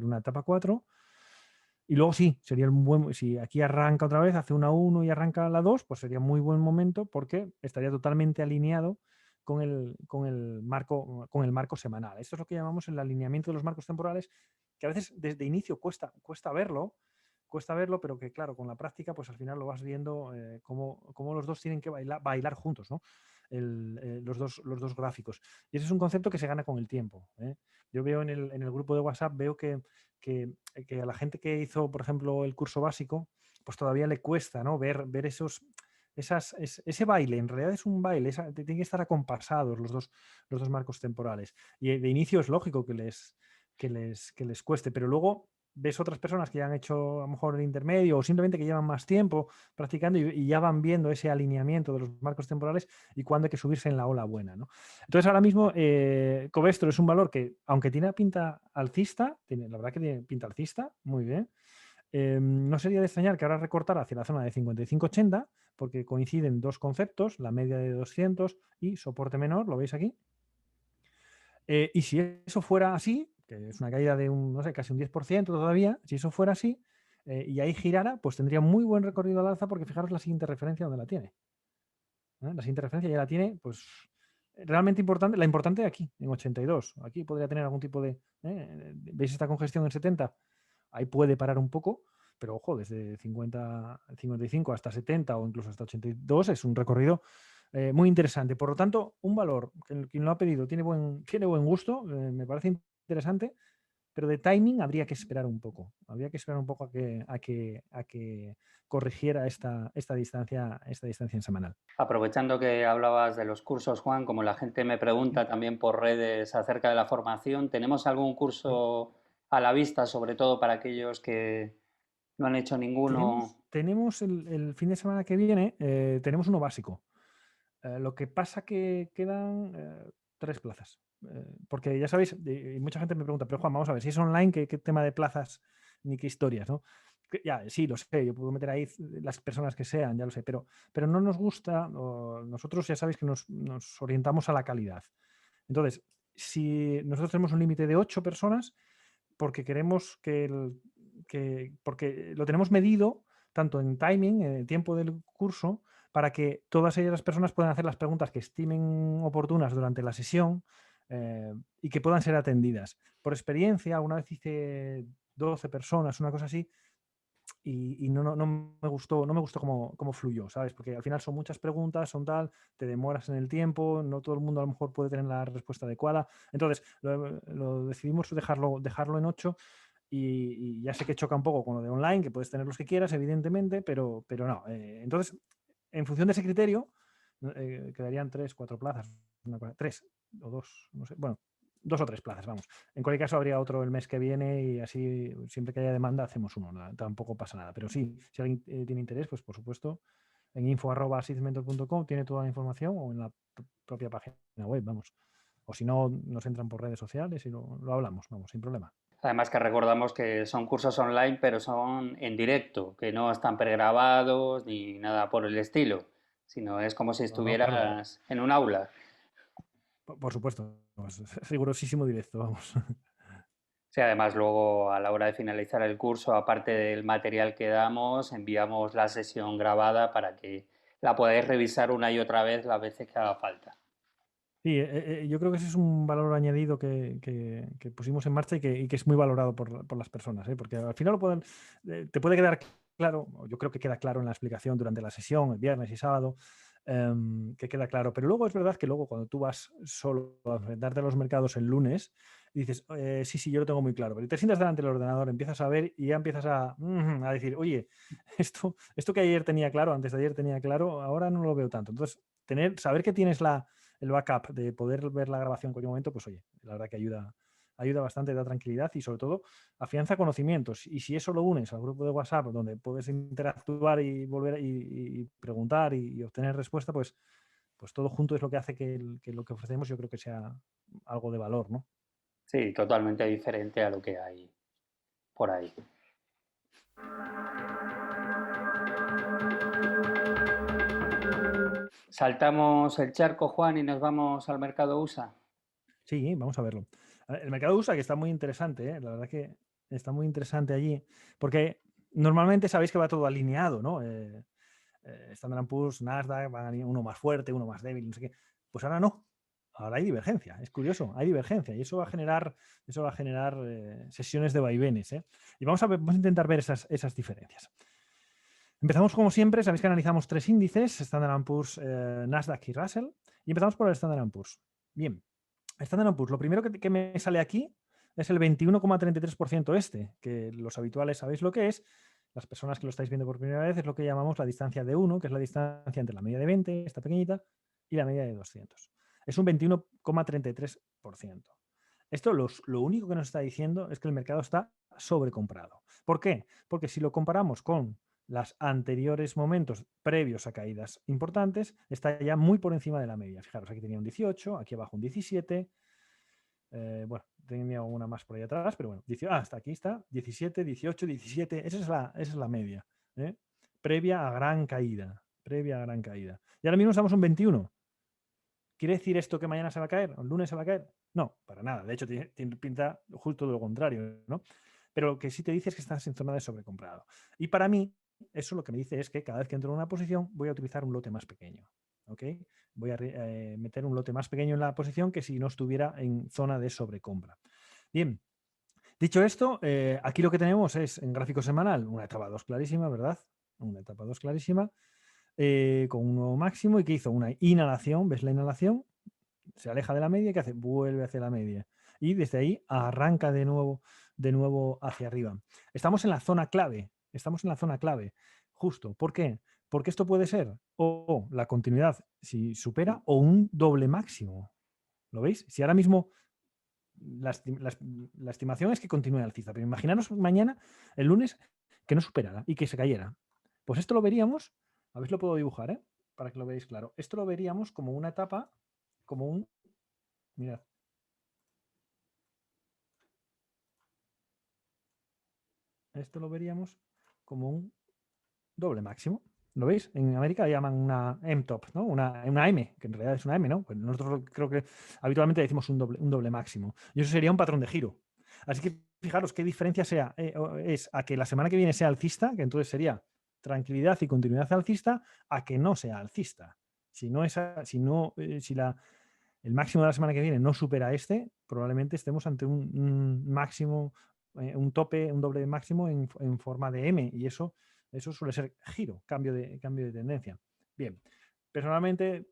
una etapa 4. Y luego sí, sería un buen. Si aquí arranca otra vez, hace una 1 y arranca la 2, pues sería muy buen momento porque estaría totalmente alineado con el marco semanal. Esto es lo que llamamos el alineamiento de los marcos temporales, que a veces desde inicio cuesta verlo, pero que claro, con la práctica pues al final lo vas viendo cómo los dos tienen que bailar juntos, ¿no? Los dos gráficos. Y ese es un concepto que se gana con el tiempo, ¿eh? Yo veo en el grupo de WhatsApp, veo que a la gente que hizo, por ejemplo, el curso básico, pues todavía le cuesta, ¿no? Ver ese baile. En realidad es un baile, tienen que estar acompasados los dos marcos temporales. Y de inicio es lógico que les cueste, pero luego ves otras personas que ya han hecho a lo mejor el intermedio o simplemente que llevan más tiempo practicando y ya van viendo ese alineamiento de los marcos temporales y cuándo hay que subirse en la ola buena, ¿no? Entonces ahora mismo Covestro es un valor que, aunque tiene pinta alcista, la verdad que tiene pinta alcista, muy bien. No sería de extrañar que ahora recortara hacia la zona de 55,80 porque coinciden dos conceptos, la media de 200 y soporte menor, ¿lo veis aquí? Y si eso fuera así, que es una caída de no sé, casi un 10% todavía, si eso fuera así y ahí girara, pues tendría muy buen recorrido al alza porque fijaros la siguiente referencia donde la tiene. La siguiente referencia ya la tiene, pues realmente importante, la importante aquí, en 82. Aquí podría tener algún tipo de... ¿Veis esta congestión en 70? Ahí puede parar un poco, pero ojo, desde 55 hasta 70 o incluso hasta 82 es un recorrido muy interesante. Por lo tanto, un valor que quien lo ha pedido tiene buen gusto, me parece interesante, pero de timing habría que esperar un poco. Habría que esperar un poco a que corrigiera esta distancia en semanal. Aprovechando que hablabas de los cursos, Juan, como la gente me pregunta también por redes acerca de la formación, ¿tenemos algún curso a la vista, sobre todo para aquellos que no han hecho ninguno? Tenemos el fin de semana que viene, tenemos uno básico. Lo que pasa que quedan 3 plazas. Porque ya sabéis, y mucha gente me pregunta, pero Juan, vamos a ver, si es online, ¿qué tema de plazas ni qué historias, ¿no? Ya, sí, lo sé, yo puedo meter ahí las personas que sean, ya lo sé, pero no nos gusta, nosotros ya sabéis que nos orientamos a la calidad. Entonces, si nosotros tenemos un límite de 8 personas, porque queremos porque lo tenemos medido tanto en timing, en el tiempo del curso, para que todas ellas las personas puedan hacer las preguntas que estimen oportunas durante la sesión y que puedan ser atendidas. Por experiencia, alguna vez hice 12 personas, una cosa así, y no me gustó cómo fluyó, ¿sabes? Porque al final son muchas preguntas, son tal, te demoras en el tiempo, no todo el mundo a lo mejor puede tener la respuesta adecuada. Entonces, lo decidimos dejarlo en 8 y ya sé que choca un poco con lo de online, que puedes tener los que quieras, evidentemente, pero no. Entonces, en función de ese criterio, quedarían 3, 4 plazas, 3 o 2, no sé, bueno, 2 o 3 plazas, vamos. En cualquier caso, habría otro el mes que viene y así, siempre que haya demanda, hacemos uno, tampoco pasa nada. Pero sí, si alguien tiene interés, pues por supuesto, en info@seedmentor.com tiene toda la información o en la propia página web, vamos. O si no, nos entran por redes sociales y lo hablamos, vamos, sin problema. Además que recordamos que son cursos online, pero son en directo, que no están pregrabados ni nada por el estilo, sino es como si No, claro. estuvieras en un aula. Por supuesto, pues, rigurosísimo directo, vamos. Sí, además luego a la hora de finalizar el curso, aparte del material que damos, enviamos la sesión grabada para que la podáis revisar una y otra vez las veces que haga falta. Sí, yo creo que ese es un valor añadido que pusimos en marcha y que es muy valorado por las personas, ¿eh? Porque al final te puede quedar claro, o yo creo que queda claro en la explicación durante la sesión, el viernes y sábado, que queda claro. Pero luego es verdad que luego cuando tú vas solo a enfrentarte a los mercados el lunes, dices, sí, yo lo tengo muy claro. Pero te sientas delante del ordenador, empiezas a ver y ya empiezas a decir, oye, esto que ayer tenía claro, antes de ayer tenía claro, ahora no lo veo tanto. Entonces, saber que tienes el backup de poder ver la grabación en cualquier momento, pues oye, la verdad que ayuda bastante, da tranquilidad y sobre todo afianza conocimientos. Y si eso lo unes al grupo de WhatsApp donde puedes interactuar y volver y preguntar y obtener respuesta, pues todo junto es lo que hace que lo que ofrecemos yo creo que sea algo de valor, ¿no? Sí, totalmente diferente a lo que hay por ahí. Saltamos el charco, Juan, y nos vamos al mercado USA. Sí, vamos a verlo. El mercado USA, que está muy interesante, ¿eh? La verdad que está muy interesante allí, porque normalmente sabéis que va todo alineado, ¿no? Standard & Poor's, Nasdaq, van uno más fuerte, uno más débil, no sé qué. Pues ahora no. Ahora hay divergencia, es curioso, hay divergencia y eso va a generar sesiones de vaivenes, ¿eh? Y vamos a intentar ver esas diferencias. Empezamos como siempre, sabéis que analizamos 3 índices, Standard & Poor's, Nasdaq y Russell, y empezamos por el Standard & Poor's. Bien, Standard & Poor's, lo primero que me sale aquí es el 21,33% este, que los habituales sabéis lo que es. Las personas que lo estáis viendo por primera vez es lo que llamamos la distancia de 1, que es la distancia entre la media de 20, esta pequeñita, y la media de 200. Es un 21,33%. Esto lo único que nos está diciendo es que el mercado está sobrecomprado. ¿Por qué? Porque si lo comparamos con los anteriores momentos previos a caídas importantes, está ya muy por encima de la media. Fijaros, aquí tenía un 18, aquí abajo un 17. Bueno, tenía una más por ahí atrás, pero bueno, hasta aquí está, 17, 18, 17. Esa es la media, ¿eh? Previa a gran caída. Previa a gran caída. Y ahora mismo estamos en 21. ¿Quiere decir esto que mañana se va a caer? ¿O el lunes se va a caer? No, para nada. De hecho, tiene pinta justo de lo contrario, ¿no? Pero lo que sí te dice es que estás en zona de sobrecomprado. Y para mí, eso lo que me dice es que cada vez que entro en una posición voy a utilizar un lote más pequeño. ¿Ok? Voy a meter un lote más pequeño en la posición que si no estuviera en zona de sobrecompra. Bien, dicho esto, aquí lo que tenemos es en gráfico semanal una etapa 2 clarísima, ¿verdad? Una etapa 2 clarísima, con un nuevo máximo y que hizo una inhalación, ¿ves la inhalación? Se aleja de la media, ¿qué hace? Vuelve hacia la media. Y desde ahí arranca de nuevo hacia arriba. Estamos en la zona clave, justo. ¿Por qué? Porque esto puede ser o la continuidad si supera o un doble máximo. ¿Lo veis? Si ahora mismo la estimación es que continúe alcista, pero imaginaros mañana, el lunes, que no superara y que se cayera. Pues esto lo veríamos, a ver si lo puedo dibujar, ¿eh? Para que lo veáis claro. Esto lo veríamos como una etapa, mirad. Esto lo veríamos como un doble máximo. ¿Lo veis? En América llaman una M-top, ¿no? Una M, que en realidad es una M, ¿no? Pues nosotros creo que habitualmente decimos un doble máximo. Y eso sería un patrón de giro. Así que fijaros qué diferencia es a que la semana que viene sea alcista, que entonces sería tranquilidad y continuidad alcista, a que no sea alcista. Si el máximo de la semana que viene no supera este, probablemente estemos ante un máximo, un tope, un doble máximo en forma de M, y eso suele ser giro, cambio de tendencia. Bien, personalmente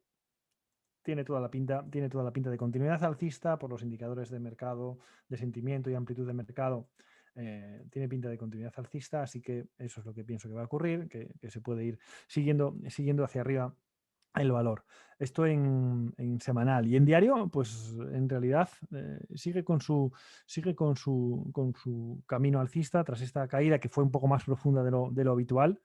tiene toda la pinta de continuidad alcista por los indicadores de mercado, de sentimiento y amplitud de mercado. Tiene pinta de continuidad alcista, así que eso es lo que pienso que va a ocurrir, que se puede ir siguiendo hacia arriba el valor. Esto en semanal. Y en diario, pues en realidad sigue con su camino alcista tras esta caída que fue un poco más profunda de lo habitual.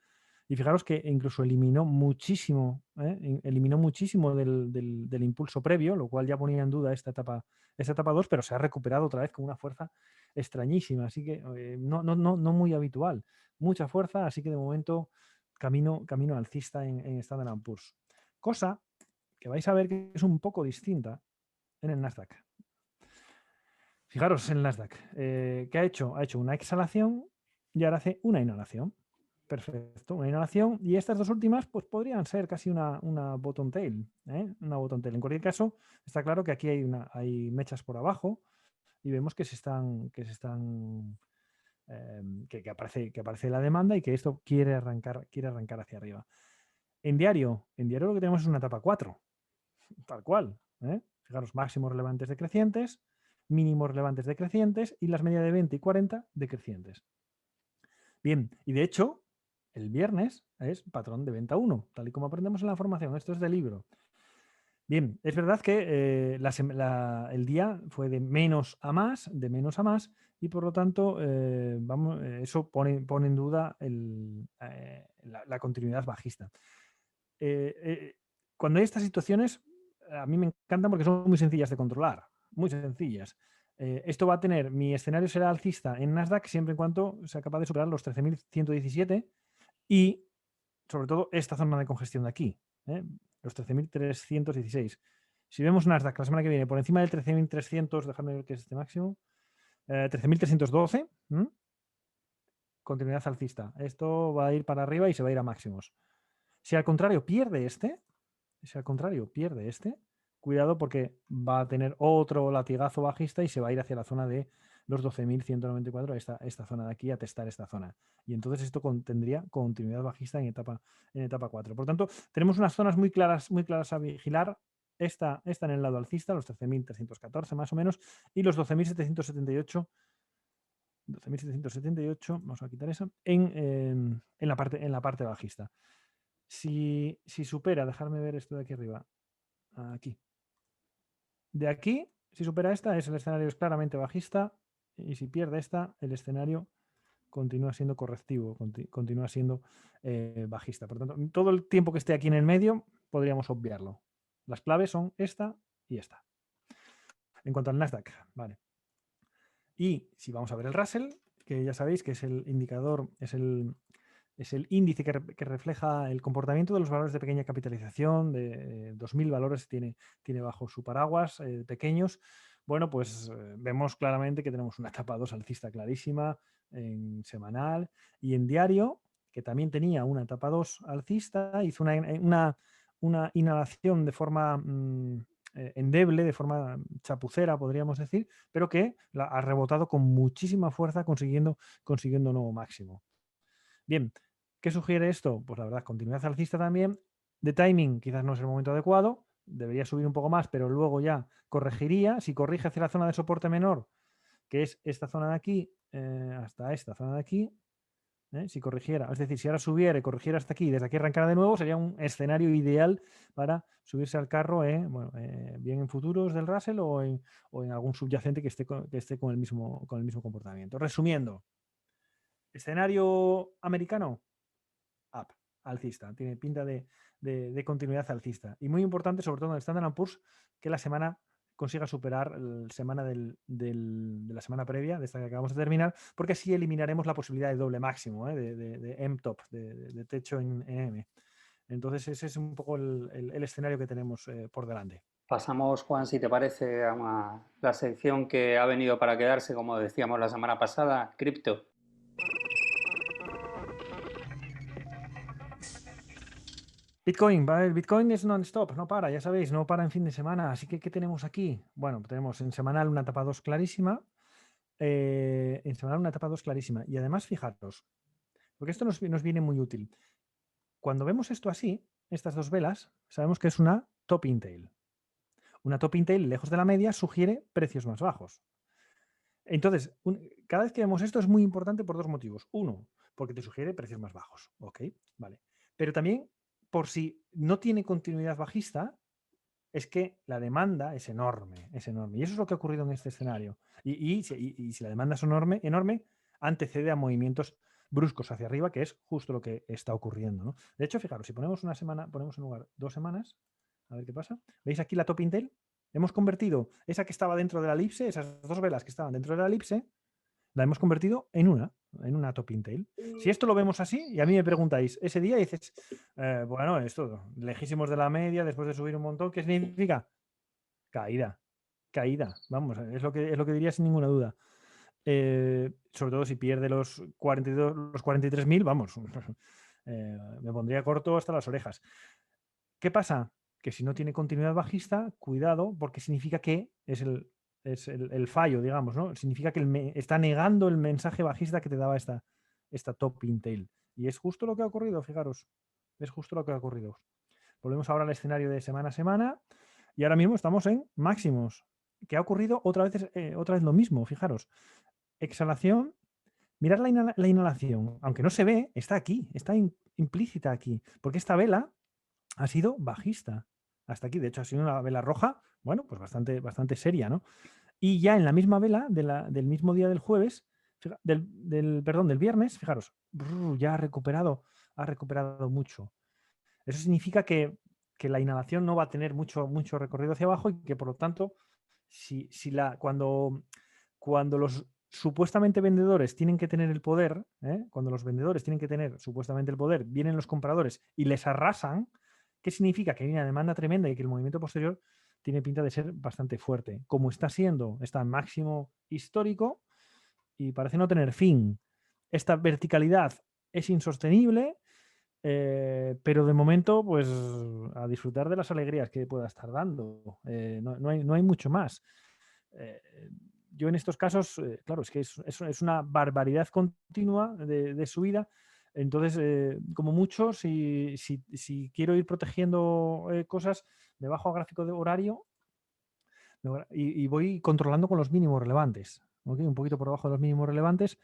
Y fijaros que incluso eliminó muchísimo del impulso previo, lo cual ya ponía en duda esta etapa 2, pero se ha recuperado otra vez con una fuerza extrañísima. Así que no muy habitual. Mucha fuerza, así que de momento camino alcista en Standard & Poor's. Cosa que vais a ver que es un poco distinta en el Nasdaq. Fijaros en el Nasdaq. ¿Qué ha hecho? Ha hecho una exhalación y ahora hace una inhalación. Perfecto, una inhalación. Y estas dos últimas pues podrían ser casi una bottom tail. Una bottom tail. En cualquier caso, está claro que aquí hay mechas por abajo y vemos que aparece la demanda y que esto quiere arrancar hacia arriba. En diario lo que tenemos es una etapa 4, tal cual. Fijaros, máximos relevantes decrecientes, mínimos relevantes decrecientes y las medias de 20 y 40 decrecientes. Bien, y de hecho, el viernes es patrón de venta 1, tal y como aprendemos en la formación. Esto es del libro. Bien, es verdad que el día fue de menos a más, y por lo tanto, eso pone en duda la continuidad bajista. Cuando hay estas situaciones, a mí me encantan porque son muy sencillas de controlar, muy sencillas. Esto va a tener, mi escenario será alcista en Nasdaq siempre en cuanto sea capaz de superar los 13.117 y sobre todo esta zona de congestión de aquí, los 13.316. Si vemos Nasdaq la semana que viene por encima del 13.300, dejadme ver qué es este máximo, 13.312, continuidad alcista. Esto va a ir para arriba y se va a ir a máximos. Si al contrario pierde este, cuidado porque va a tener otro latigazo bajista y se va a ir hacia la zona de los 12.194, esta zona de aquí, a testar esta zona. Y entonces esto tendría continuidad bajista en etapa 4. Por tanto, tenemos unas zonas muy claras a vigilar. Esta en el lado alcista, los 13.314 más o menos, y los 12.778, vamos a quitar esa, en la parte bajista. Si supera, dejarme ver esto de aquí arriba, aquí. De aquí, si supera esta, el escenario es claramente bajista, y si pierde esta, el escenario continúa siendo correctivo, continúa siendo bajista. Por tanto, todo el tiempo que esté aquí en el medio, podríamos obviarlo. Las claves son esta y esta. En cuanto al Nasdaq, vale. Y si vamos a ver el Russell, que ya sabéis que es el indicador, es el índice que refleja el comportamiento de los valores de pequeña capitalización, de 2.000 valores tiene bajo su paraguas, pequeños. Bueno, pues vemos claramente que tenemos una etapa 2 alcista clarísima en semanal y en diario, que también tenía una etapa 2 alcista, hizo una inhalación de forma endeble, de forma chapucera, podríamos decir, pero que ha rebotado con muchísima fuerza consiguiendo nuevo máximo. Bien, ¿qué sugiere esto? Pues la verdad, continuidad alcista también. De timing quizás no es el momento adecuado, debería subir un poco más, pero luego ya corregiría. Si corrige hacia la zona de soporte menor, que es esta zona de aquí, hasta esta zona de aquí, si corrigiera, es decir, si ahora subiera y corrigiera hasta aquí y desde aquí arrancara de nuevo, sería un escenario ideal para subirse al carro, bien en futuros del Russell o en algún subyacente que esté con el mismo comportamiento. Resumiendo, escenario americano, up, alcista, tiene pinta de continuidad alcista. Y muy importante, sobre todo en el Standard & Poor's, que la semana consiga superar la semana de la semana previa, de esta que acabamos de terminar, porque así eliminaremos la posibilidad de doble máximo, de M-top, de techo en M. Entonces ese es un poco el escenario que tenemos por delante. Pasamos, Juan, si te parece, a la sección que ha venido para quedarse, como decíamos la semana pasada, cripto. Bitcoin, ¿vale? El Bitcoin es non-stop, no para, ya sabéis, no para en fin de semana. Así que, ¿qué tenemos aquí? Bueno, tenemos en semanal una etapa 2 clarísima. En semanal una etapa 2 clarísima. Y además, fijaros, porque esto nos viene muy útil. Cuando vemos esto así, estas dos velas, sabemos que es una top tail. Una top tail lejos de la media sugiere precios más bajos. Entonces, cada vez que vemos esto es muy importante por dos motivos. Uno, porque te sugiere precios más bajos. Ok, vale. Pero también, por si no tiene continuidad bajista, es que la demanda es enorme, es enorme. Y eso es lo que ha ocurrido en este escenario. Y si la demanda es enorme, antecede a movimientos bruscos hacia arriba, que es justo lo que está ocurriendo, ¿no? De hecho, fijaros, si ponemos una semana, ponemos en lugar 2 semanas, a ver qué pasa. ¿Veis aquí la top Intel? Hemos convertido esa que estaba dentro de la elipse, esas dos velas que estaban dentro de la elipse, la hemos convertido en una top Intel. Si esto lo vemos así, y a mí me preguntáis, ese día dices, bueno, esto, lejísimos de la media, después de subir un montón, ¿qué significa? Caída. Vamos, es lo que diría sin ninguna duda. Sobre todo si pierde los 43.000, vamos, me pondría corto hasta las orejas. ¿Qué pasa? Que si no tiene continuidad bajista, cuidado, porque significa que es el fallo, digamos, ¿no? Significa que está negando el mensaje bajista que te daba esta top Intel. Y es justo lo que ha ocurrido, fijaros. Es justo lo que ha ocurrido. Volvemos ahora al escenario de semana a semana y ahora mismo estamos en máximos. ¿Qué ha ocurrido? Otra vez lo mismo, fijaros. Exhalación. Mirad la inhalación. Aunque no se ve, está aquí, está implícita aquí. Porque esta vela ha sido bajista. Hasta aquí, de hecho, ha sido una vela roja, bueno, pues bastante seria, ¿no? Y ya en la misma vela del mismo día del jueves, del viernes, fijaros, ya ha recuperado mucho. Eso significa que la inhalación no va a tener mucho recorrido hacia abajo y que, por lo tanto, cuando los supuestamente vendedores tienen que tener el poder, cuando los vendedores tienen que tener supuestamente el poder, vienen los compradores y les arrasan, ¿qué significa? Que hay una demanda tremenda y que el movimiento posterior tiene pinta de ser bastante fuerte. Como está en máximo histórico y parece no tener fin. Esta verticalidad es insostenible. Pero de momento, pues a disfrutar de las alegrías que pueda estar dando. No hay mucho más. Eh, yo en estos casos, claro, es que es una barbaridad continua de subida. Entonces, como mucho, si quiero ir protegiendo cosas, me bajo a gráfico de horario y voy controlando con los mínimos relevantes. ¿Ok? Un poquito por debajo de los mínimos relevantes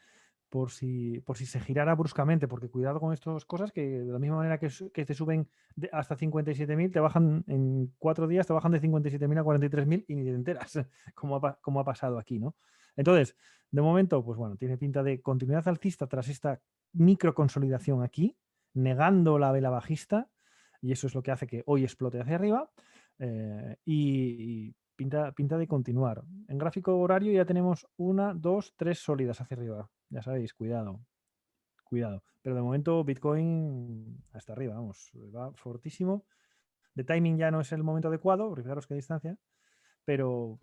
por si se girara bruscamente, porque cuidado con estas cosas que de la misma manera que te suben hasta 57.000, te bajan en 4 días, te bajan de 57.000 a 43.000 y ni te enteras, como ha pasado aquí, ¿no? Entonces, de momento, pues bueno, tiene pinta de continuidad alcista tras esta microconsolidación aquí, negando la vela bajista, y eso es lo que hace que hoy explote hacia arriba, y pinta de continuar. En gráfico horario ya tenemos 1, 2, 3 sólidas hacia arriba. Ya sabéis, cuidado. Pero de momento Bitcoin hasta arriba, vamos, va fortísimo. De timing ya no es el momento adecuado, porque fijaros qué distancia, pero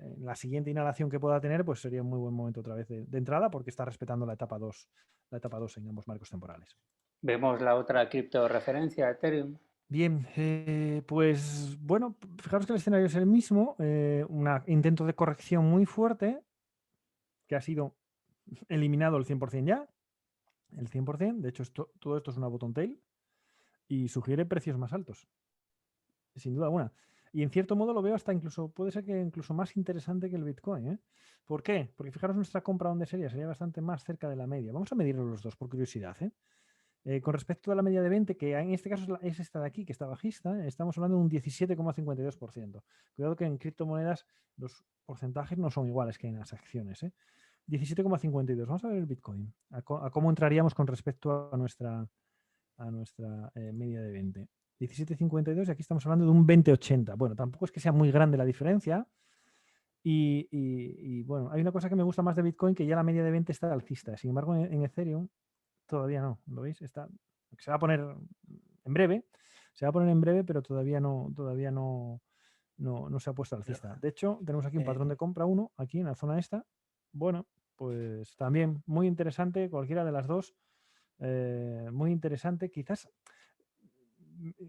en la siguiente inhalación que pueda tener, pues sería un muy buen momento otra vez de entrada, porque está respetando la etapa 2 en ambos marcos temporales. Vemos la otra cripto referencia, Ethereum. Bien, pues bueno, fijaros que el escenario es el mismo, un intento de corrección muy fuerte, que ha sido eliminado el 100% ya, el 100%, de hecho todo esto es una bottom tail y sugiere precios más altos, sin duda alguna. Y en cierto modo lo veo hasta incluso, puede ser que incluso más interesante que el Bitcoin, ¿eh? ¿Por qué? Porque fijaros nuestra compra donde sería bastante más cerca de la media. Vamos a medirlo los dos por curiosidad, ¿eh? Con respecto a la media de 20, que en este caso es esta de aquí, que está bajista, estamos hablando de un 17,52%. Cuidado que en criptomonedas los porcentajes no son iguales que en las acciones. 17,52. Vamos a ver el Bitcoin, a cómo entraríamos con respecto a nuestra media de 20. 17,52 y aquí estamos hablando de un 20,80. Bueno, tampoco es que sea muy grande la diferencia. Y bueno, hay una cosa que me gusta más de Bitcoin, que ya la media de 20 está alcista. Sin embargo, en Ethereum todavía no, ¿lo veis? Se va a poner en breve, pero todavía no se ha puesto alcista. De hecho, tenemos aquí un patrón de compra 1, aquí en la zona esta. Bueno, pues también muy interesante, cualquiera de las dos, muy interesante. Quizás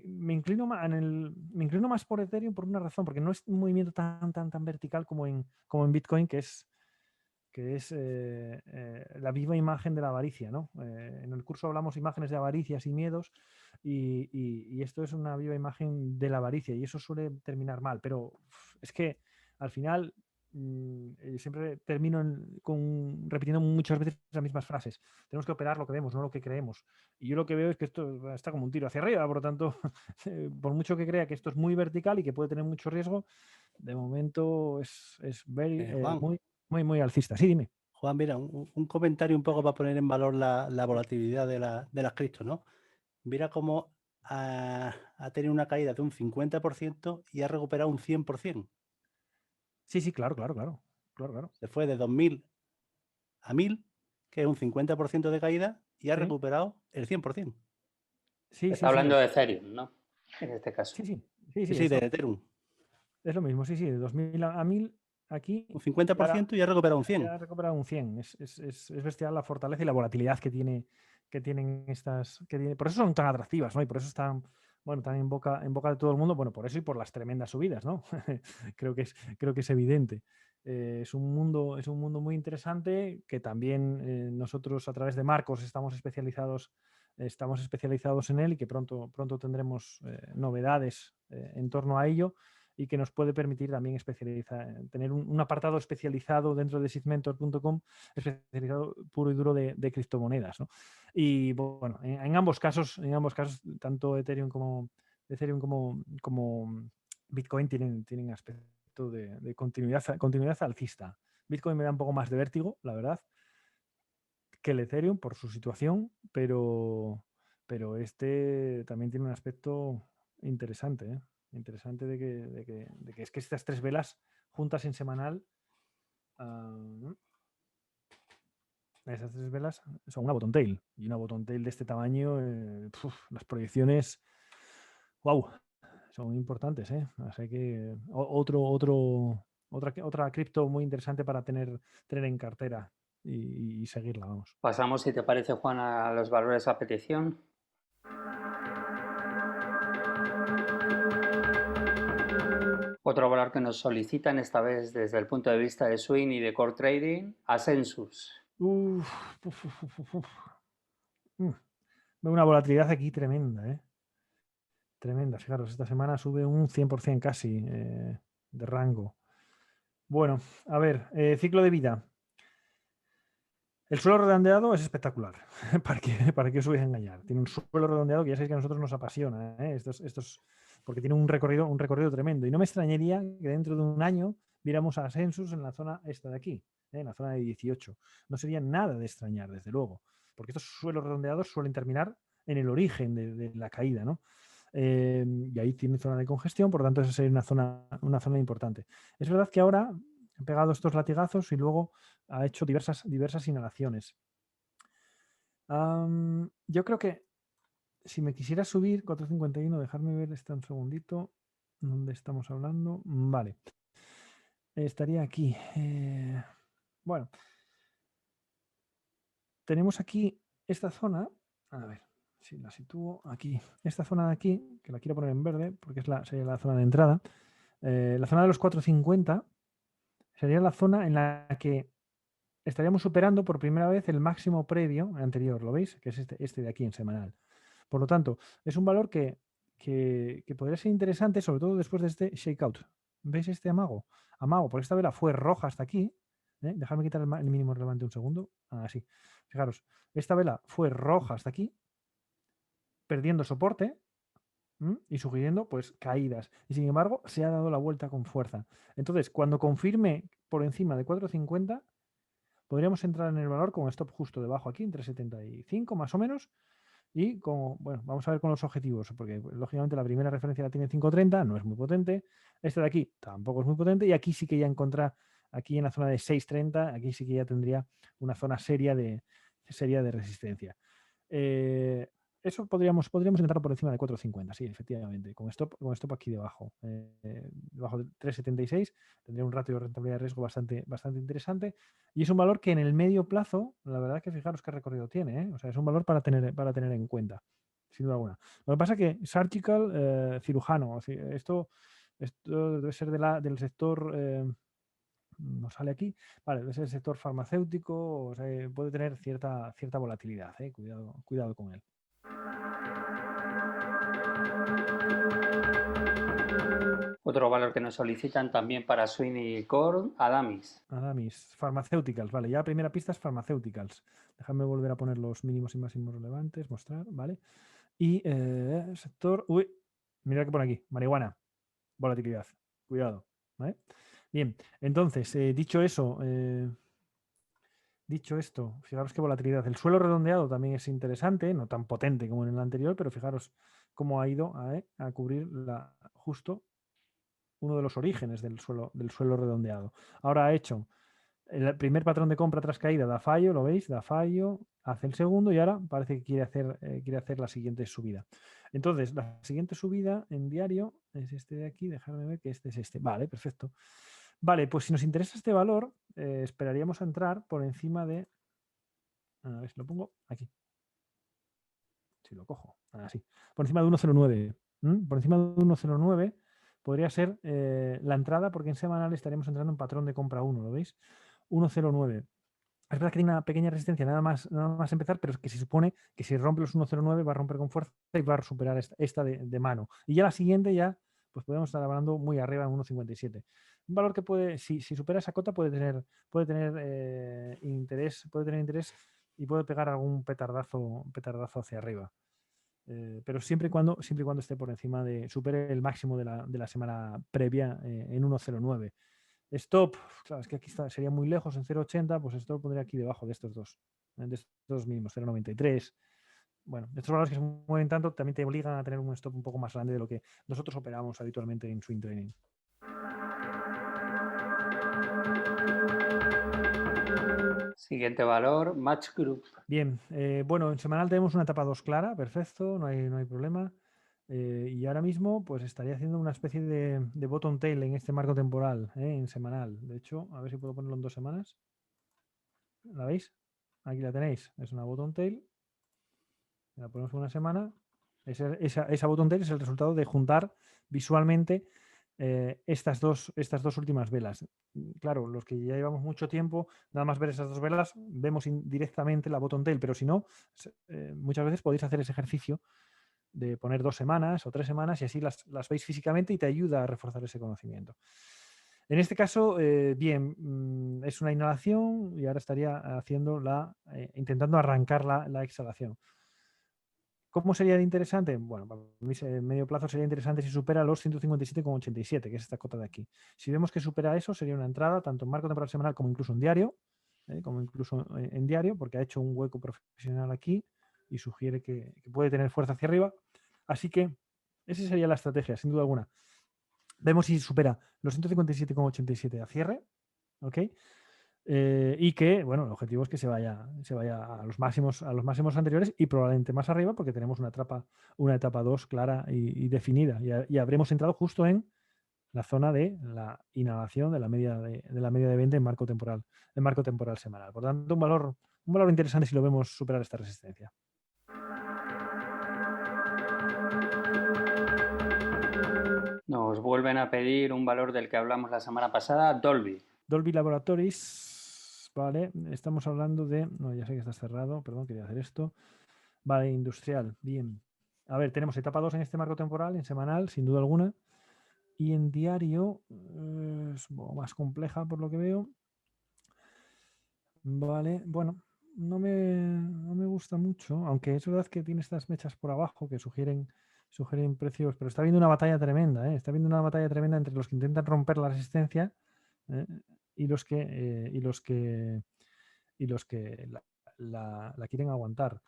me inclino más por Ethereum por una razón, porque no es un movimiento tan vertical como en Bitcoin, que es la viva imagen de la avaricia, ¿no? En el curso hablamos imágenes de avaricias y miedos y esto es una viva imagen de la avaricia y eso suele terminar mal, pero es que al final siempre termino repitiendo muchas veces las mismas frases. Tenemos que operar lo que vemos, no lo que creemos. Y yo lo que veo es que esto está como un tiro hacia arriba, por lo tanto, por mucho que crea que esto es muy vertical y que puede tener mucho riesgo, de momento es Juan, muy alcista. Sí, dime. Juan, mira, un comentario un poco para poner en valor la volatilidad de las criptos, ¿no? Mira cómo ha tenido una caída de un 50% y ha recuperado un 100%. Sí, claro. Se fue de 2.000 a 1.000, que es un 50% de caída, y ha Sí, recuperado el 100%. sí. Está hablando de Ethereum, ¿no? En este caso. Sí, Sí, de Ethereum. es lo mismo, sí, de 2.000 a 1.000 aquí Un y ahora 50% y ha recuperado un ya 100%. ha recuperado un 100. Es bestial la fortaleza y la volatilidad que tienen estas, por eso son tan atractivas, ¿no? Y por eso están, bueno, tan en boca de todo el mundo, bueno, por eso y por las tremendas subidas, ¿no? creo que es evidente. Es un mundo muy interesante que también nosotros a través de Marcos estamos especializados en él y que pronto tendremos novedades en torno a ello y que nos puede permitir también tener un apartado especializado dentro de Sigmentor.com, especializado puro y duro de criptomonedas, ¿no? Y bueno, en ambos casos, tanto Ethereum como Bitcoin tienen aspecto de continuidad alcista. Bitcoin me da un poco más de vértigo, la verdad, que el Ethereum por su situación, pero este también tiene un aspecto interesante, ¿eh? Interesante de que es que estas tres velas juntas en semanal, esas tres velas son una bottom tail y una bottom tail de este tamaño, las proyecciones, wow, son importantes, ¿eh? Así que otra cripto muy interesante para tener en cartera y seguirla, vamos. Pasamos, si te parece, Juan, a los valores a petición. Otro valor que nos solicitan, esta vez desde el punto de vista de swing y de core trading, Ascensus. Uf, uf, uf, uf, uf. Veo una volatilidad aquí tremenda, ¿eh? Tremenda. Fijaros, esta semana sube un 100% casi de rango. Bueno, a ver, ciclo de vida. El suelo redondeado es espectacular. ¿Para qué os voy a engañar? Tiene un suelo redondeado que ya sabéis que a nosotros nos apasiona, ¿eh? Porque tiene un recorrido tremendo. Y no me extrañaría que dentro de un año viéramos a Ascensus en la zona esta de aquí, en la zona de 18. No sería nada de extrañar, desde luego. Porque estos suelos redondeados suelen terminar en el origen de la caída, ¿no? Y ahí tiene zona de congestión, por lo tanto, esa sería una zona importante. Es verdad que ahora han pegado estos latigazos y luego ha hecho diversas inhalaciones. Yo creo que si me quisiera subir 4.51, dejarme ver un segundito dónde estamos hablando. Vale. Estaría aquí. Bueno. Tenemos aquí esta zona. A ver si la sitúo aquí. Esta zona de aquí, que la quiero poner en verde porque sería la zona de entrada. La zona de los 4.50 sería la zona en la que estaríamos superando por primera vez el máximo previo anterior, ¿lo veis? Que es este de aquí en semanal. Por lo tanto, es un valor que podría ser interesante, sobre todo después de este shakeout. ¿Veis este amago? Amago, porque esta vela fue roja hasta aquí. Dejadme quitar el mínimo relevante un segundo. Así. Fijaros, esta vela fue roja hasta aquí, perdiendo soporte y sugiriendo pues caídas. Y sin embargo, se ha dado la vuelta con fuerza. Entonces, cuando confirme por encima de 4.50, podríamos entrar en el valor con stop justo debajo aquí, en 3.75 más o menos. Y como, bueno, vamos a ver con los objetivos, porque lógicamente la primera referencia la tiene 5.30, no es muy potente. Este de aquí tampoco es muy potente. Y aquí sí que ya encuentra, aquí en la zona de 6.30, aquí sí que ya tendría una zona seria de resistencia. Eso podríamos intentarlo por encima de 4.50, sí, efectivamente, con stop aquí debajo. Debajo de 3.76 tendría un ratio de rentabilidad de riesgo bastante interesante. Y es un valor que en el medio plazo, la verdad que fijaros qué recorrido tiene, ¿eh? O sea, es un valor para tener en cuenta, sin duda alguna. Lo que pasa es que surgical, cirujano, esto debe ser del sector, no sale aquí, vale, debe ser el sector farmacéutico, o sea, puede tener cierta volatilidad, ¿eh? Cuidado con él. Otro valor que nos solicitan también para swing y core, Adamis. Adamis, farmacéuticas, vale, ya primera pista es farmacéuticas. Déjame volver a poner los mínimos y máximos relevantes, mostrar, ¿vale? Y sector, mira que pone aquí, marihuana, volatilidad, cuidado, ¿vale? Bien, entonces, dicho esto, fijaros qué volatilidad. El suelo redondeado también es interesante, no tan potente como en el anterior, pero fijaros cómo ha ido a cubrir justo uno de los orígenes del suelo redondeado. Ahora ha hecho el primer patrón de compra tras caída, da fallo, ¿lo veis? Da fallo, hace el segundo y ahora parece que quiere hacer la siguiente subida. Entonces, la siguiente subida en diario es este de aquí, dejarme ver que este es este. Vale, perfecto. Vale, pues si nos interesa este valor, esperaríamos a entrar por encima de... A ver si lo pongo aquí. Si lo cojo, así. Por encima de 1.09. Por encima de 1.09 podría ser la entrada, porque en semanal estaríamos entrando en patrón de compra 1, ¿lo veis? 1.09. Es verdad que tiene una pequeña resistencia nada más empezar, pero es que se supone que si rompe los 1.09 va a romper con fuerza y va a superar esta de mano. Y ya la siguiente ya, pues podemos estar hablando muy arriba en 1.57. Un valor que puede, si supera esa cota, puede tener interés y puede pegar algún petardazo hacia arriba. Pero siempre y cuando esté por encima supere el máximo de la semana previa en 1.09. Stop, claro, es que aquí sería muy lejos en 0.80, pues esto lo pondría aquí debajo de estos dos mínimos, 0.93. Bueno, estos valores que se mueven tanto también te obligan a tener un stop un poco más grande de lo que nosotros operamos habitualmente en swing trading. Siguiente valor, Match Group. Bien, bueno, en semanal tenemos una etapa 2 clara, perfecto, no hay problema. Y ahora mismo pues estaría haciendo una especie de bottom tail en este marco temporal, en semanal. De hecho, a ver si puedo ponerlo en 2 semanas. ¿La veis? Aquí la tenéis. Es una bottom tail. La ponemos en una semana. Esa bottom tail es el resultado de juntar visualmente estas dos últimas velas. Claro, los que ya llevamos mucho tiempo, nada más ver esas dos velas, vemos directamente la bottom tail, pero si no, muchas veces podéis hacer ese ejercicio de poner 2 semanas o 3 semanas y así las veis físicamente y te ayuda a reforzar ese conocimiento. En este caso, bien, es una inhalación y ahora estaría haciendo intentando arrancar la exhalación. ¿Cómo sería de interesante? Bueno, para mí en medio plazo sería interesante si supera los 157,87, que es esta cota de aquí. Si vemos que supera eso, sería una entrada tanto en marco temporal semanal como incluso en diario, como incluso en diario, porque ha hecho un hueco profesional aquí y sugiere que puede tener fuerza hacia arriba. Así que esa sería la estrategia, sin duda alguna. Vemos si supera los 157,87 a cierre, ¿ok? Y que, bueno, el objetivo es que se vaya a los máximos anteriores y probablemente más arriba, porque tenemos una etapa 2 clara y definida. Y habremos entrado justo en la zona de la inhalación de la media de 20 en marco temporal semanal. Por tanto, un valor interesante si lo vemos superar esta resistencia. Nos vuelven a pedir un valor del que hablamos la semana pasada, Dolby. Dolby Laboratories, vale, estamos hablando de... No, ya sé que está cerrado, perdón, quería hacer esto. Vale, industrial, bien. A ver, tenemos etapa 2 en este marco temporal, en semanal, sin duda alguna. Y en diario es un poco más compleja por lo que veo. Vale, bueno, no me gusta mucho, aunque es verdad que tiene estas mechas por abajo que sugieren precios, pero está habiendo una batalla tremenda, ¿eh? Está habiendo una batalla tremenda entre los que intentan romper la resistencia, ¿eh? y los que la quieren aguantar.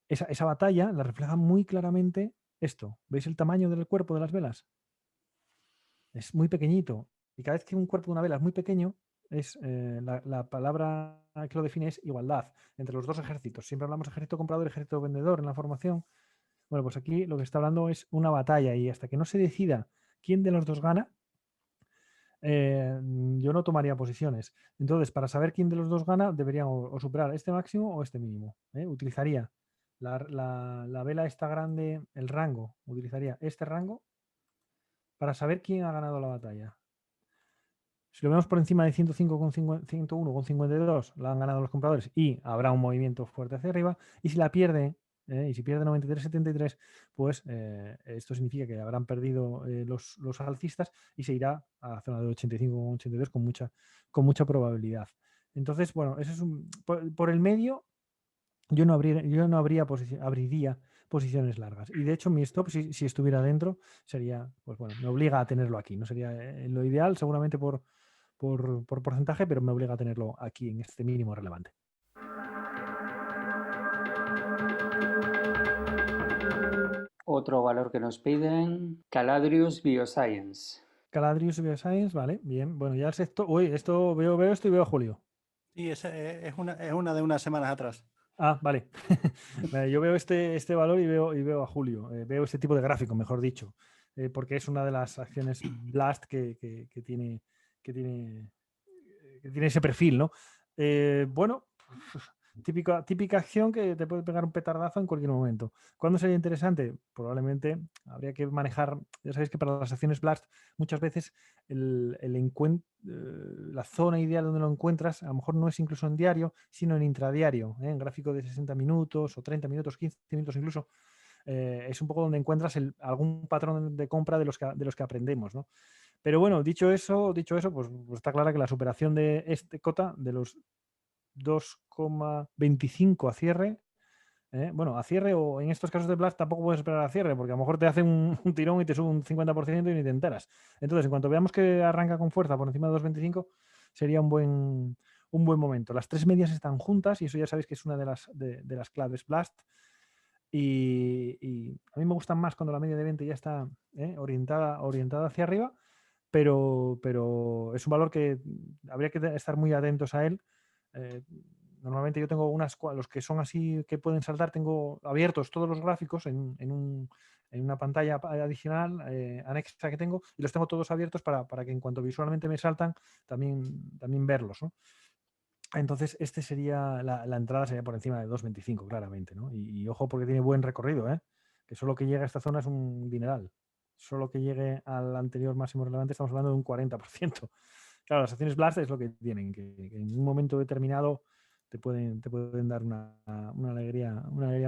Esa batalla la refleja muy claramente esto. ¿Veis el tamaño del cuerpo de las velas? Es muy pequeñito. Y cada vez que un cuerpo de una vela es muy pequeño, la palabra que lo define es igualdad entre los dos ejércitos. Siempre hablamos de ejército comprador y ejército vendedor en la formación. Bueno, pues aquí lo que está hablando es una batalla y hasta que no se decida quién de los dos gana, yo no tomaría posiciones. Entonces, para saber quién de los dos gana, deberían o superar este máximo o este mínimo. Utilizaría la vela esta grande, el rango, utilizaría este rango para saber quién ha ganado la batalla. Si lo vemos por encima de 105,101,52, la han ganado los compradores y habrá un movimiento fuerte hacia arriba. Y si la pierde, y si pierde 93,73, pues esto significa que habrán perdido los alcistas y se irá a la zona de 85,82 con mucha probabilidad. Entonces, bueno, eso es por el medio, yo no abriría posiciones largas. Y de hecho, mi stop, si estuviera dentro, sería, pues bueno, me obliga a tenerlo aquí. No sería lo ideal, seguramente por porcentaje, pero me obliga a tenerlo aquí en este mínimo relevante. Otro valor que nos piden, Caladrius Bioscience. Caladrius Bioscience, vale, bien. Bueno, ya el sector. Uy, esto veo esto y veo a Julio. Sí, es una de unas semanas atrás. Ah, vale. Yo veo este valor y veo a Julio. Veo este tipo de gráfico, mejor dicho. Porque es una de las acciones Blast que tiene ese perfil, ¿no? Bueno, típica acción que te puede pegar un petardazo en cualquier momento. ¿Cuándo sería interesante? Probablemente habría que manejar, ya sabéis que para las acciones Blast muchas veces la zona ideal donde lo encuentras a lo mejor no es incluso en diario, sino en intradiario, en gráfico de 60 minutos o 30 minutos, 15 minutos incluso. Es un poco donde encuentras algún patrón de compra de los que aprendemos, ¿no? Pero bueno, dicho eso, pues está clara que la superación de este cota de los 2,25 a cierre, bueno, a cierre o en estos casos de Blast tampoco puedes esperar a cierre porque a lo mejor te hace un tirón y te sube un 50% y ni te enteras. Entonces, en cuanto veamos que arranca con fuerza por encima de 2,25, sería un buen momento. Las tres medias están juntas y eso ya sabéis que es una de las claves Blast. Y a mí me gustan más cuando la media de 20 ya está orientada hacia arriba, pero es un valor que habría que estar muy atentos a él. Normalmente yo tengo los que son así que pueden saltar, tengo abiertos todos los gráficos en una pantalla adicional anexa que tengo y los tengo todos abiertos para que en cuanto visualmente me saltan también verlos, ¿no? Entonces, la entrada sería por encima de 2,25, claramente, ¿no? Y ojo porque tiene buen recorrido, ¿eh? Que solo que llega a esta zona es un dineral. solo que llegue al anterior máximo relevante, estamos hablando de un 40%. Claro, las acciones Blast es lo que tienen, que en un momento determinado te pueden dar una alegría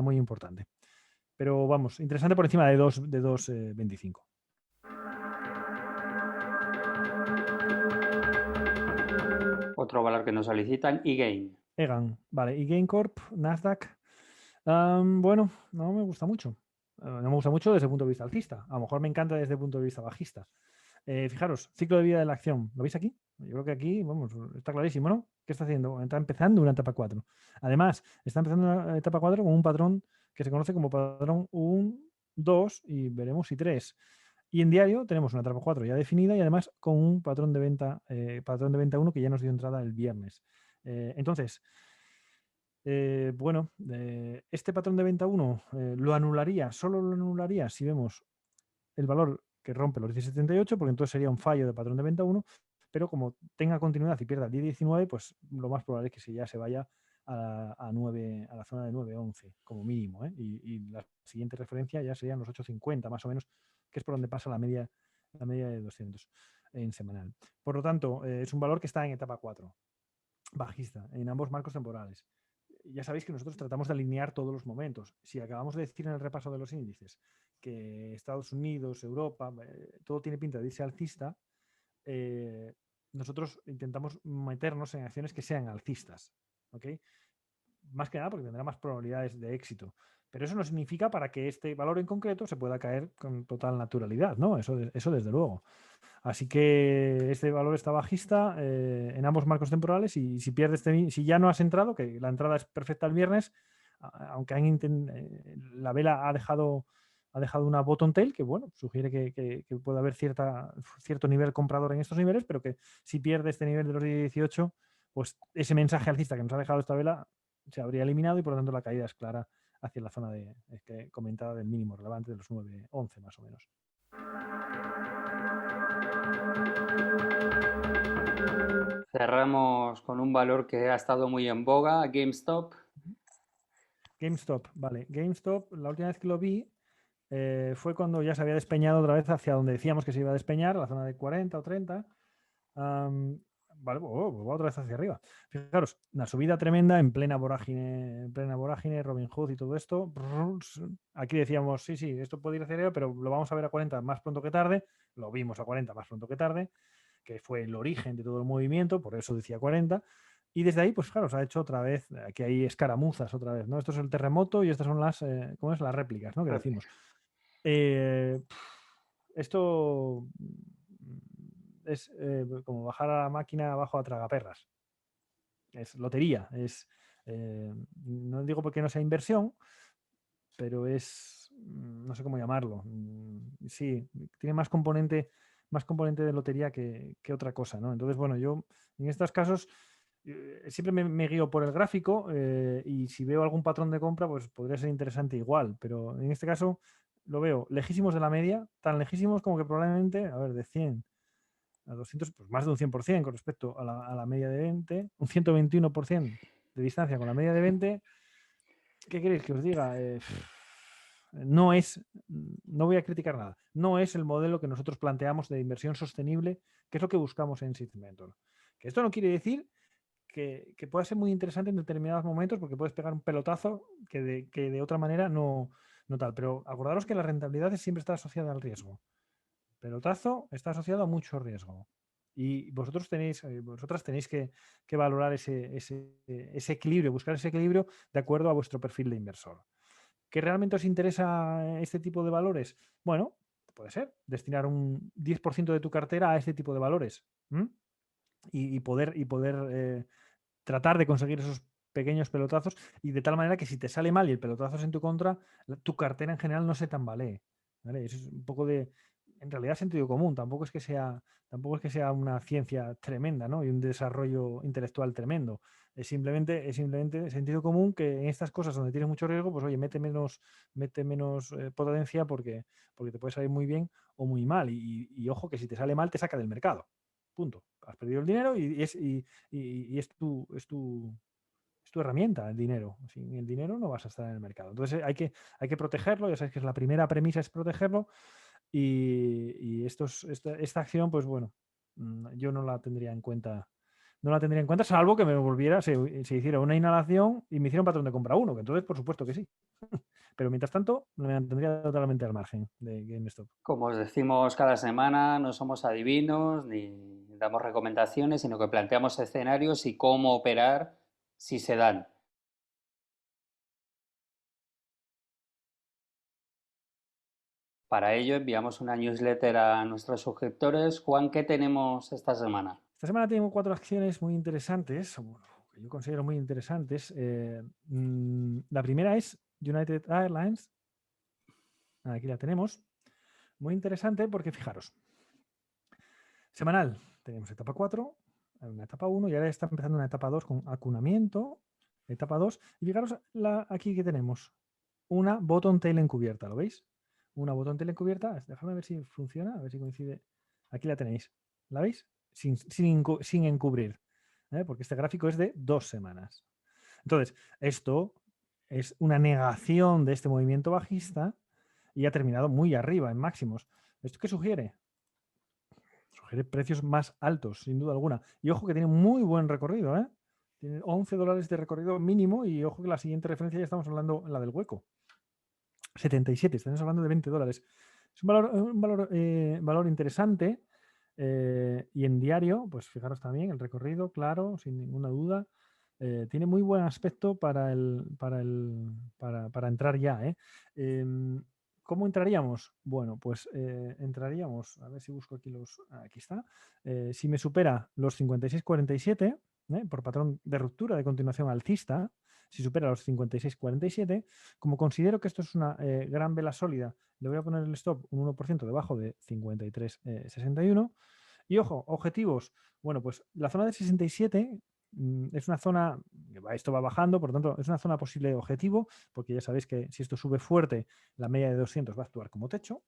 muy importante. Pero vamos, interesante por encima de 2.25. Otro valor que nos solicitan, eGain. Egan, vale. Y GameCorp, Nasdaq. Bueno, no me gusta mucho. No me gusta mucho desde el punto de vista alcista. A lo mejor me encanta desde el punto de vista bajista. Fijaros, ciclo de vida de la acción. ¿Lo veis aquí? Yo creo que aquí, vamos, está clarísimo, ¿no? ¿Qué está haciendo? Está empezando una etapa 4. Además, está empezando una etapa 4 con un patrón que se conoce como patrón 1, 2 y veremos si 3. Y en diario tenemos una etapa 4 ya definida y además con un patrón de venta 1 que ya nos dio entrada el viernes. Entonces, bueno, este patrón de venta 1 lo anularía, solo lo anularía si vemos el valor que rompe los 10,78, porque entonces sería un fallo de patrón de venta 1, pero como tenga continuidad y pierda el 10,19, pues lo más probable es que ya se vaya a la zona de 9,11 como mínimo, ¿eh? Y la siguiente referencia ya serían los 8,50 más o menos, que es por donde pasa la media de 200 en semanal. Por lo tanto, es un valor que está en etapa 4, bajista, en ambos marcos temporales. Ya sabéis que nosotros tratamos de alinear todos los momentos. Si acabamos de decir en el repaso de los índices que Estados Unidos, Europa, todo tiene pinta de irse alcista, nosotros intentamos meternos en acciones que sean alcistas, ¿ok? Más que nada porque tendrá más probabilidades de éxito. Pero eso no significa para que este valor en concreto se pueda caer con total naturalidad, ¿no? Eso desde luego. Así que este valor está bajista en ambos marcos temporales y si pierdes, si ya no has entrado, que la entrada es perfecta el viernes, aunque la vela ha dejado una bottom tail que, bueno, sugiere que puede haber cierto nivel comprador en estos niveles, pero que si pierde este nivel de los 18, pues ese mensaje alcista que nos ha dejado esta vela se habría eliminado y por lo tanto la caída es clara hacia la zona comentada del mínimo relevante de los 9,11 más o menos. Cerramos con un valor que ha estado muy en boga, GameStop. GameStop, vale. GameStop, la última vez que lo vi fue cuando ya se había despeñado otra vez hacia donde decíamos que se iba a despeñar, la zona de 40 o 30. Vale, va otra vez hacia arriba. Fijaros, una subida tremenda en plena vorágine, Robin Hood y todo esto. Aquí decíamos, sí, esto puede ir hacia arriba, pero lo vamos a ver a 40 más pronto que tarde. Lo vimos a 40 más pronto que tarde, que fue el origen de todo el movimiento, por eso decía 40. Y desde ahí, pues claro, se ha hecho otra vez, aquí hay escaramuzas otra vez, ¿no? Esto es el terremoto y estas son las, ¿cómo es? Las réplicas, ¿no? Que decimos. Esto es como bajar a la máquina abajo a tragaperras. Es lotería, no digo porque no sea inversión, pero no sé cómo llamarlo. Sí, tiene más componente de lotería que otra cosa, ¿no? Entonces, bueno, yo en estos casos siempre me guío por el gráfico y si veo algún patrón de compra, pues podría ser interesante igual, pero en este caso lo veo lejísimos de la media, tan lejísimos como que probablemente, a ver, de 100 a 200, pues más de un 100% con respecto a la media de 20, un 121% de distancia con la media de 20. ¿Qué queréis que os diga? No voy a criticar nada, no es el modelo que nosotros planteamos de inversión sostenible, que es lo que buscamos en Seed Mentor. Que esto no quiere decir que pueda ser muy interesante en determinados momentos porque puedes pegar un pelotazo que de otra manera no tal. Pero acordaros que la rentabilidad siempre está asociada al riesgo. Pelotazo está asociado a mucho riesgo. Y vosotras tenéis que valorar ese equilibrio, buscar ese equilibrio de acuerdo a vuestro perfil de inversor. ¿Que realmente os interesa este tipo de valores? Bueno, puede ser destinar un 10% de tu cartera a este tipo de valores y poder tratar de conseguir esos pequeños pelotazos y de tal manera que si te sale mal y el pelotazo es en tu contra, tu cartera en general no se tambalee. ¿Vale? Eso es un poco en realidad, sentido común. Tampoco es que sea una ciencia tremenda, ¿no? Y un desarrollo intelectual tremendo. Es simplemente sentido común que en estas cosas donde tienes mucho riesgo, pues oye, mete menos potencia porque te puede salir muy bien o muy mal. Y ojo que si te sale mal te saca del mercado. Punto. Has perdido el dinero y es tu herramienta, el dinero. Sin el dinero no vas a estar en el mercado. Entonces hay que protegerlo. Ya sabes que la primera premisa es protegerlo. Y esta acción, pues bueno, yo no la tendría en cuenta. No la tendría en cuenta, salvo que me volviera, se hiciera una inhalación y me hiciera un patrón de compra 1, que entonces por supuesto que sí. Pero mientras tanto, me mantendría totalmente al margen de GameStop. Como os decimos cada semana, no somos adivinos ni damos recomendaciones, sino que planteamos escenarios y cómo operar si se dan. Para ello enviamos una newsletter a nuestros suscriptores. Juan, ¿qué tenemos esta semana? Esta semana tengo 4 acciones muy interesantes, bueno, que yo considero muy interesantes. La primera es United Airlines. Aquí la tenemos. Muy interesante porque fijaros, semanal tenemos etapa 4, una etapa 1 y ahora está empezando una etapa 2 con acunamiento, etapa 2. Y fijaros aquí que tenemos una bottom tail encubierta, ¿lo veis? Una bottom tail encubierta, déjame ver si funciona, a ver si coincide. Aquí la tenéis, ¿la veis? Sin encubrir, porque este gráfico es de 2 semanas. Entonces, esto es una negación de este movimiento bajista y ha terminado muy arriba, en máximos. ¿Esto qué sugiere? Sugiere precios más altos, sin duda alguna. Y ojo que tiene muy buen recorrido, ¿eh? Tiene $11 de recorrido mínimo y ojo que la siguiente referencia ya estamos hablando, la del hueco. 77, estamos hablando de $20. Es un valor interesante y en diario, pues fijaros también el recorrido, claro, sin ninguna duda. Tiene muy buen aspecto para entrar ya. ¿Cómo entraríamos? Bueno, pues entraríamos, a ver si busco aquí aquí está. Si me supera los 56,47 por patrón de ruptura de continuación alcista, si supera los 56,47, como considero que esto es una gran vela sólida, le voy a poner el stop un 1% debajo de 53,61. Y ojo, objetivos. Bueno, pues la zona de 67 es una zona, esto va bajando, por lo tanto, es una zona posible objetivo, porque ya sabéis que si esto sube fuerte, la media de 200 va a actuar como techo.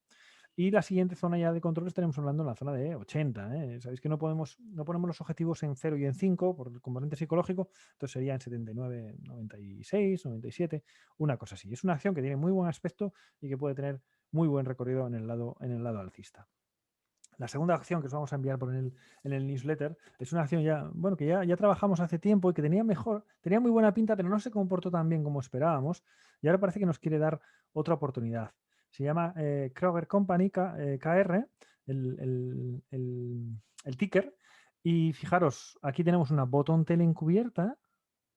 Y la siguiente zona ya de control estaremos hablando en la zona de 80. Sabéis que no ponemos los objetivos en 0 y en 5 por el componente psicológico, entonces sería en 79, 96, 97, una cosa así. Es una acción que tiene muy buen aspecto y que puede tener muy buen recorrido en el lado alcista. La segunda acción que os vamos a enviar en el newsletter es una acción que ya trabajamos hace tiempo y que tenía muy buena pinta, pero no se comportó tan bien como esperábamos. Y ahora parece que nos quiere dar otra oportunidad. Se llama Kroger Company, KR, el ticker. Y fijaros, aquí tenemos una bottom tail encubierta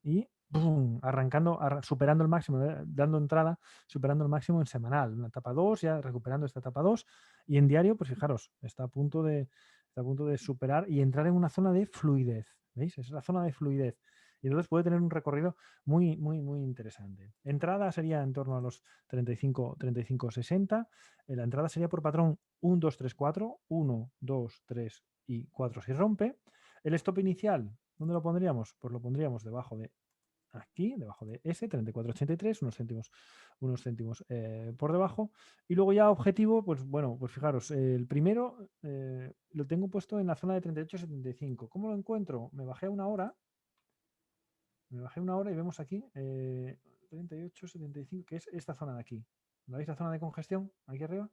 y ¡bum!, superando el máximo, dando entrada, superando el máximo en semanal. Una etapa 2, ya recuperando esta etapa 2. Y en diario, pues fijaros, está a punto de superar y entrar en una zona de fluidez. ¿Veis? Es la zona de fluidez. Y entonces puede tener un recorrido muy, muy, muy interesante. Entrada sería en torno a los 35,60. La entrada sería por patrón 1, 2, 3, 4. 1, 2, 3 y 4 si rompe. El stop inicial, ¿dónde lo pondríamos? Pues lo pondríamos debajo de aquí, debajo de ese, 34,83, unos céntimos por debajo. Y luego ya objetivo, pues bueno, pues fijaros, el primero lo tengo puesto en la zona de 38,75. ¿Cómo lo encuentro? Me bajé a una hora y vemos aquí 38,75, que es esta zona de aquí. ¿Lo veis la zona de congestión aquí arriba?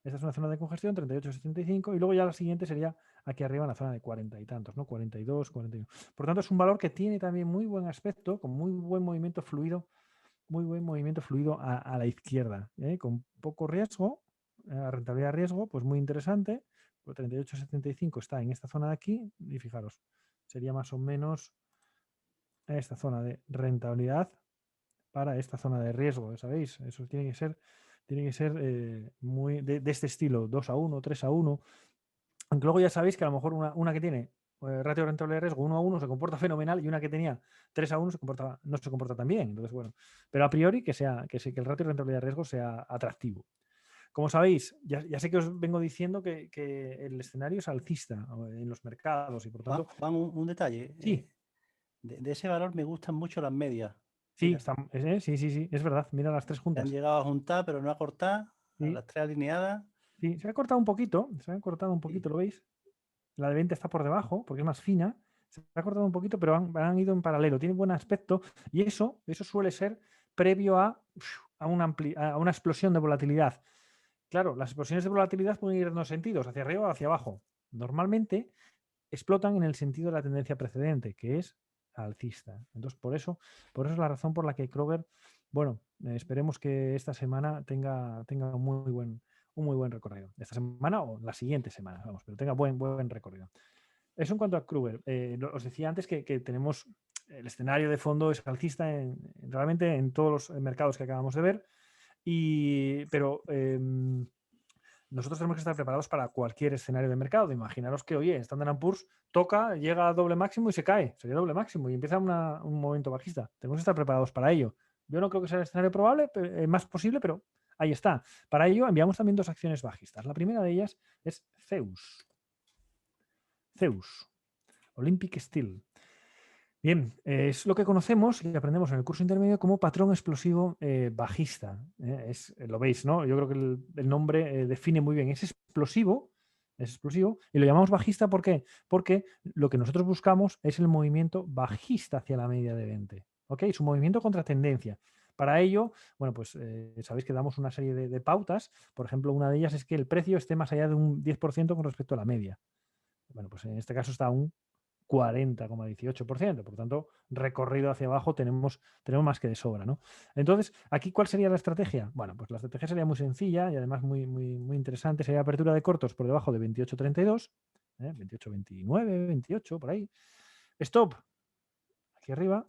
Esta es una zona de congestión, 38,75, y luego ya la siguiente sería aquí arriba en la zona de 40 y tantos, ¿no? 42, 41. Por tanto, es un valor que tiene también muy buen aspecto, con muy buen movimiento fluido a la izquierda, con poco riesgo, rentabilidad de riesgo, pues muy interesante. Pues 38,75 está en esta zona de aquí, y fijaros, sería más o menos esta zona de rentabilidad para esta zona de riesgo, ¿sabéis? Eso tiene que ser muy de este estilo, 2-1, 3-1. Aunque luego ya sabéis que a lo mejor una que tiene ratio de rentabilidad de riesgo 1-1 se comporta fenomenal y una que tenía 3-1 no se comporta tan bien. Entonces, bueno, pero a priori que el ratio de rentabilidad de riesgo sea atractivo. Como sabéis, ya sé que os vengo diciendo que el escenario es alcista en los mercados y por tanto... Juan, un detalle. Sí. De ese valor me gustan mucho las medias. Sí, sí, es verdad. Mira las tres Se juntas. han llegado a juntar, pero no a cortar. Sí. A las tres alineadas. Sí, se ha cortado un poquito, ¿lo veis? La de 20 está por debajo porque es más fina. Se ha cortado un poquito, pero han ido en paralelo. Tiene buen aspecto y eso suele ser previo a una explosión de volatilidad. Claro, las explosiones de volatilidad pueden ir en dos sentidos, hacia arriba o hacia abajo. Normalmente explotan en el sentido de la tendencia precedente, que es alcista. Entonces, por eso es la razón por la que Kroger, bueno, esperemos que esta semana tenga un muy buen recorrido. Esta semana o la siguiente semana, vamos, pero tenga buen recorrido. Eso en cuanto a Kruger. Os decía antes que tenemos el escenario de fondo es alcista realmente en todos los mercados que acabamos de ver, pero nosotros tenemos que estar preparados para cualquier escenario de mercado. Imaginaros que, oye, Standard & Poor's toca, llega a doble máximo y se cae. Sería doble máximo y empieza un momento bajista. Tenemos que estar preparados para ello. Yo no creo que sea el escenario probable, más posible, pero ahí está. Para ello enviamos también dos acciones bajistas. La primera de ellas es Zeus, Olympic Steel. Bien, es lo que conocemos y aprendemos en el curso intermedio como patrón explosivo bajista. Lo veis, ¿no? Yo creo que el nombre define muy bien. Es explosivo y lo llamamos bajista ¿por qué? Porque lo que nosotros buscamos es el movimiento bajista hacia la media de 20. ¿Ok? Es un movimiento contra tendencia. Para ello, bueno, pues sabéis que damos una serie de pautas. Por ejemplo, una de ellas es que el precio esté más allá de un 10% con respecto a la media. Bueno, pues en este caso está un 40,18%. Por lo tanto, recorrido hacia abajo tenemos más que de sobra, ¿no? Entonces, aquí, ¿cuál sería la estrategia? Bueno, pues la estrategia sería muy sencilla y además muy interesante. Sería apertura de cortos por debajo de 28,32, 28,29, 28, por ahí. Stop, aquí arriba,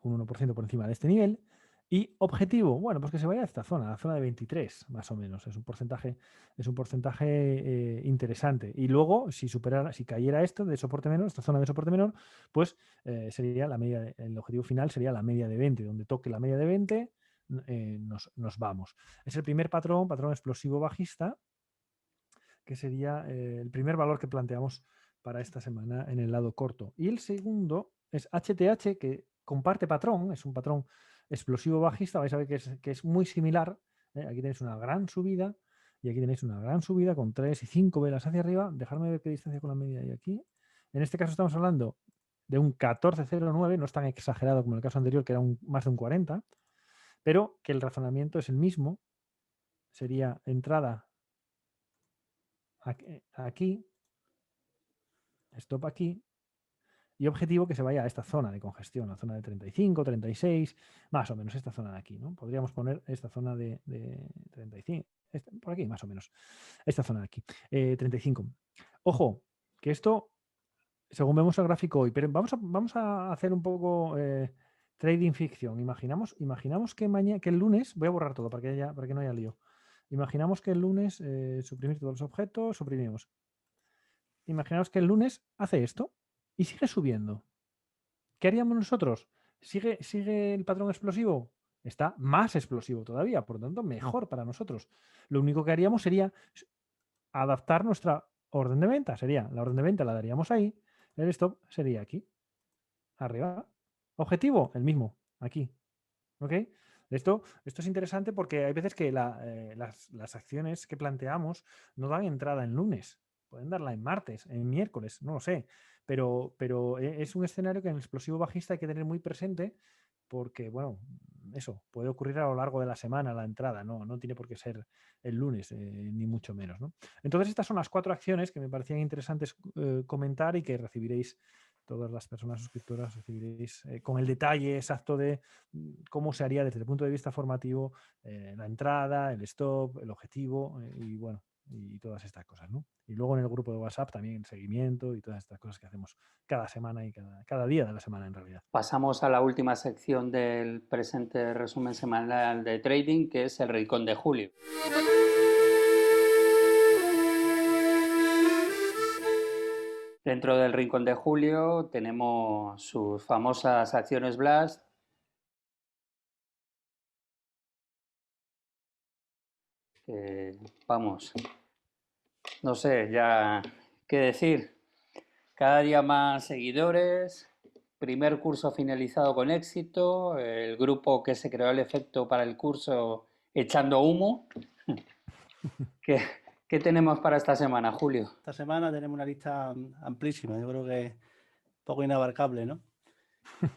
un 1% por encima de este nivel. Y objetivo, bueno, pues que se vaya a esta zona, la zona de 23, más o menos. Es un porcentaje interesante. Y luego, si cayera esto de soporte menor, esta zona de soporte menor, pues sería la media, el objetivo final sería la media de 20. Donde toque la media de 20, nos vamos. Es el primer patrón explosivo bajista, que sería el primer valor que planteamos para esta semana en el lado corto. Y el segundo es HTH, que comparte patrón, es un patrón explosivo bajista. Vais a ver que es muy similar. Aquí tenéis una gran subida y aquí tenéis una gran subida con 3 y 5 velas hacia arriba. Dejadme ver qué distancia con la media hay aquí. En este caso estamos hablando de un 14,09, no es tan exagerado como el caso anterior, que era más de un 40, pero que el razonamiento es el mismo. Sería entrada aquí, stop aquí, y objetivo que se vaya a esta zona de congestión, la zona de 35, 36, más o menos esta zona de aquí, ¿no? Podríamos poner esta zona de 35, por aquí más o menos, esta zona de aquí, 35. Ojo, que esto, según vemos el gráfico hoy, pero vamos a hacer un poco trading ficción. Imaginamos que el lunes, voy a borrar todo para que no haya lío. Imaginamos que el lunes suprimir todos los objetos, suprimimos. Imaginaos que el lunes hace esto y sigue subiendo. ¿Qué haríamos nosotros? ¿Sigue el patrón explosivo? Está más explosivo todavía, por lo tanto, mejor para nosotros. Lo único que haríamos sería adaptar nuestra orden de venta. La orden de venta la daríamos ahí, el stop sería aquí, arriba. Objetivo, el mismo, aquí. ¿Ok? Esto es interesante porque hay veces que las acciones que planteamos no dan entrada en lunes. Pueden darla en martes, en miércoles, no lo sé. Pero es un escenario que en el explosivo bajista hay que tener muy presente porque, bueno, eso puede ocurrir a lo largo de la semana la entrada, no tiene por qué ser el lunes, ni mucho menos, ¿no? Entonces, estas son las 4 acciones que me parecían interesantes comentar y que recibiréis, todas las personas suscriptoras recibiréis con el detalle exacto de cómo se haría desde el punto de vista formativo la entrada, el stop, el objetivo y bueno, y todas estas cosas, ¿no? Y luego en el grupo de WhatsApp también el seguimiento y todas estas cosas que hacemos cada semana y cada día de la semana en realidad. Pasamos a la última sección del presente resumen semanal de trading, que es el Rincón de Julio. Dentro del Rincón de Julio tenemos sus famosas acciones Blast. Vamos, no sé ya qué decir. Cada día más seguidores, primer curso finalizado con éxito, el grupo que se creó el efecto para el curso echando humo. ¿Qué tenemos para esta semana, Julio? Esta semana tenemos una lista amplísima, yo creo que poco inabarcable, ¿no?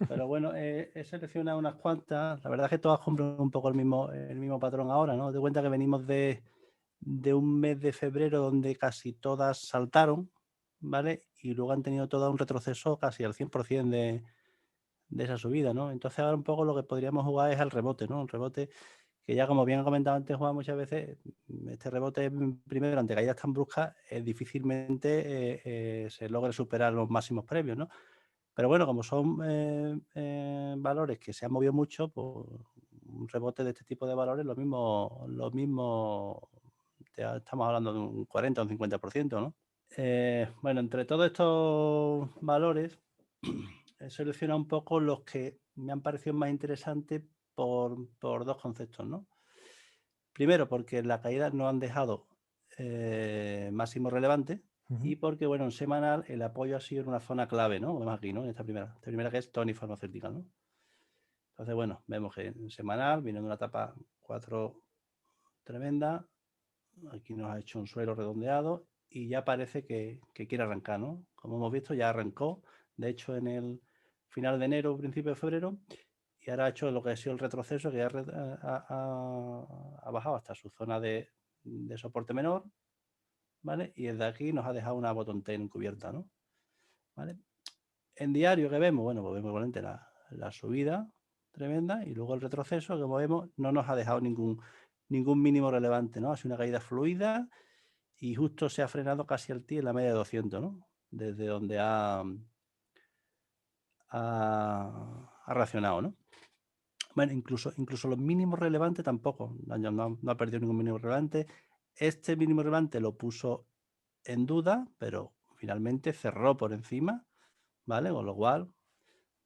Pero bueno, he seleccionado unas cuantas. La verdad es que todas cumplen un poco el mismo patrón ahora, ¿no? Te cuenta que venimos de un mes de febrero donde casi todas saltaron, ¿vale? Y luego han tenido todo un retroceso casi al 100% de esa subida, ¿no? Entonces ahora un poco lo que podríamos jugar es al rebote, ¿no? Un rebote que ya, como bien ha comentado antes Juan, muchas veces este rebote primero ante caídas tan bruscas difícilmente se logre superar los máximos previos, ¿no? Pero bueno, como son valores que se han movido mucho, pues un rebote de este tipo de valores, lo mismo estamos hablando de un 40 o un 50%, ¿no? Bueno, entre todos estos valores he seleccionado un poco los que me han parecido más interesantes por dos conceptos, ¿no? Primero, porque la caída no han dejado máximo relevante y porque, bueno, en semanal el apoyo ha sido en una zona clave, ¿no? Vemos aquí, ¿no? En esta primera que es Tony Farmacéutica, ¿no? Entonces, bueno, vemos que en semanal viene de una etapa 4 tremenda. Aquí nos ha hecho un suelo redondeado y ya parece que quiere arrancar, ¿no? Como hemos visto, ya arrancó, de hecho, en el final de enero, principio de febrero, y ahora ha hecho lo que ha sido el retroceso, que ha bajado hasta su zona de soporte menor, ¿vale? Y desde aquí nos ha dejado una bottom tail encubierta, ¿no? ¿Vale? En diario, ¿qué vemos? Bueno, pues vemos igualmente la subida tremenda y luego el retroceso, que como vemos, no nos ha dejado ningún mínimo relevante, ¿no? Ha sido una caída fluida y justo se ha frenado casi al TI en la media de 200, ¿no? Desde donde ha reaccionado, ¿no? Bueno, incluso los mínimos relevantes tampoco, no ha perdido ningún mínimo relevante. Este mínimo relevante lo puso en duda, pero finalmente cerró por encima, ¿vale? Con lo cual,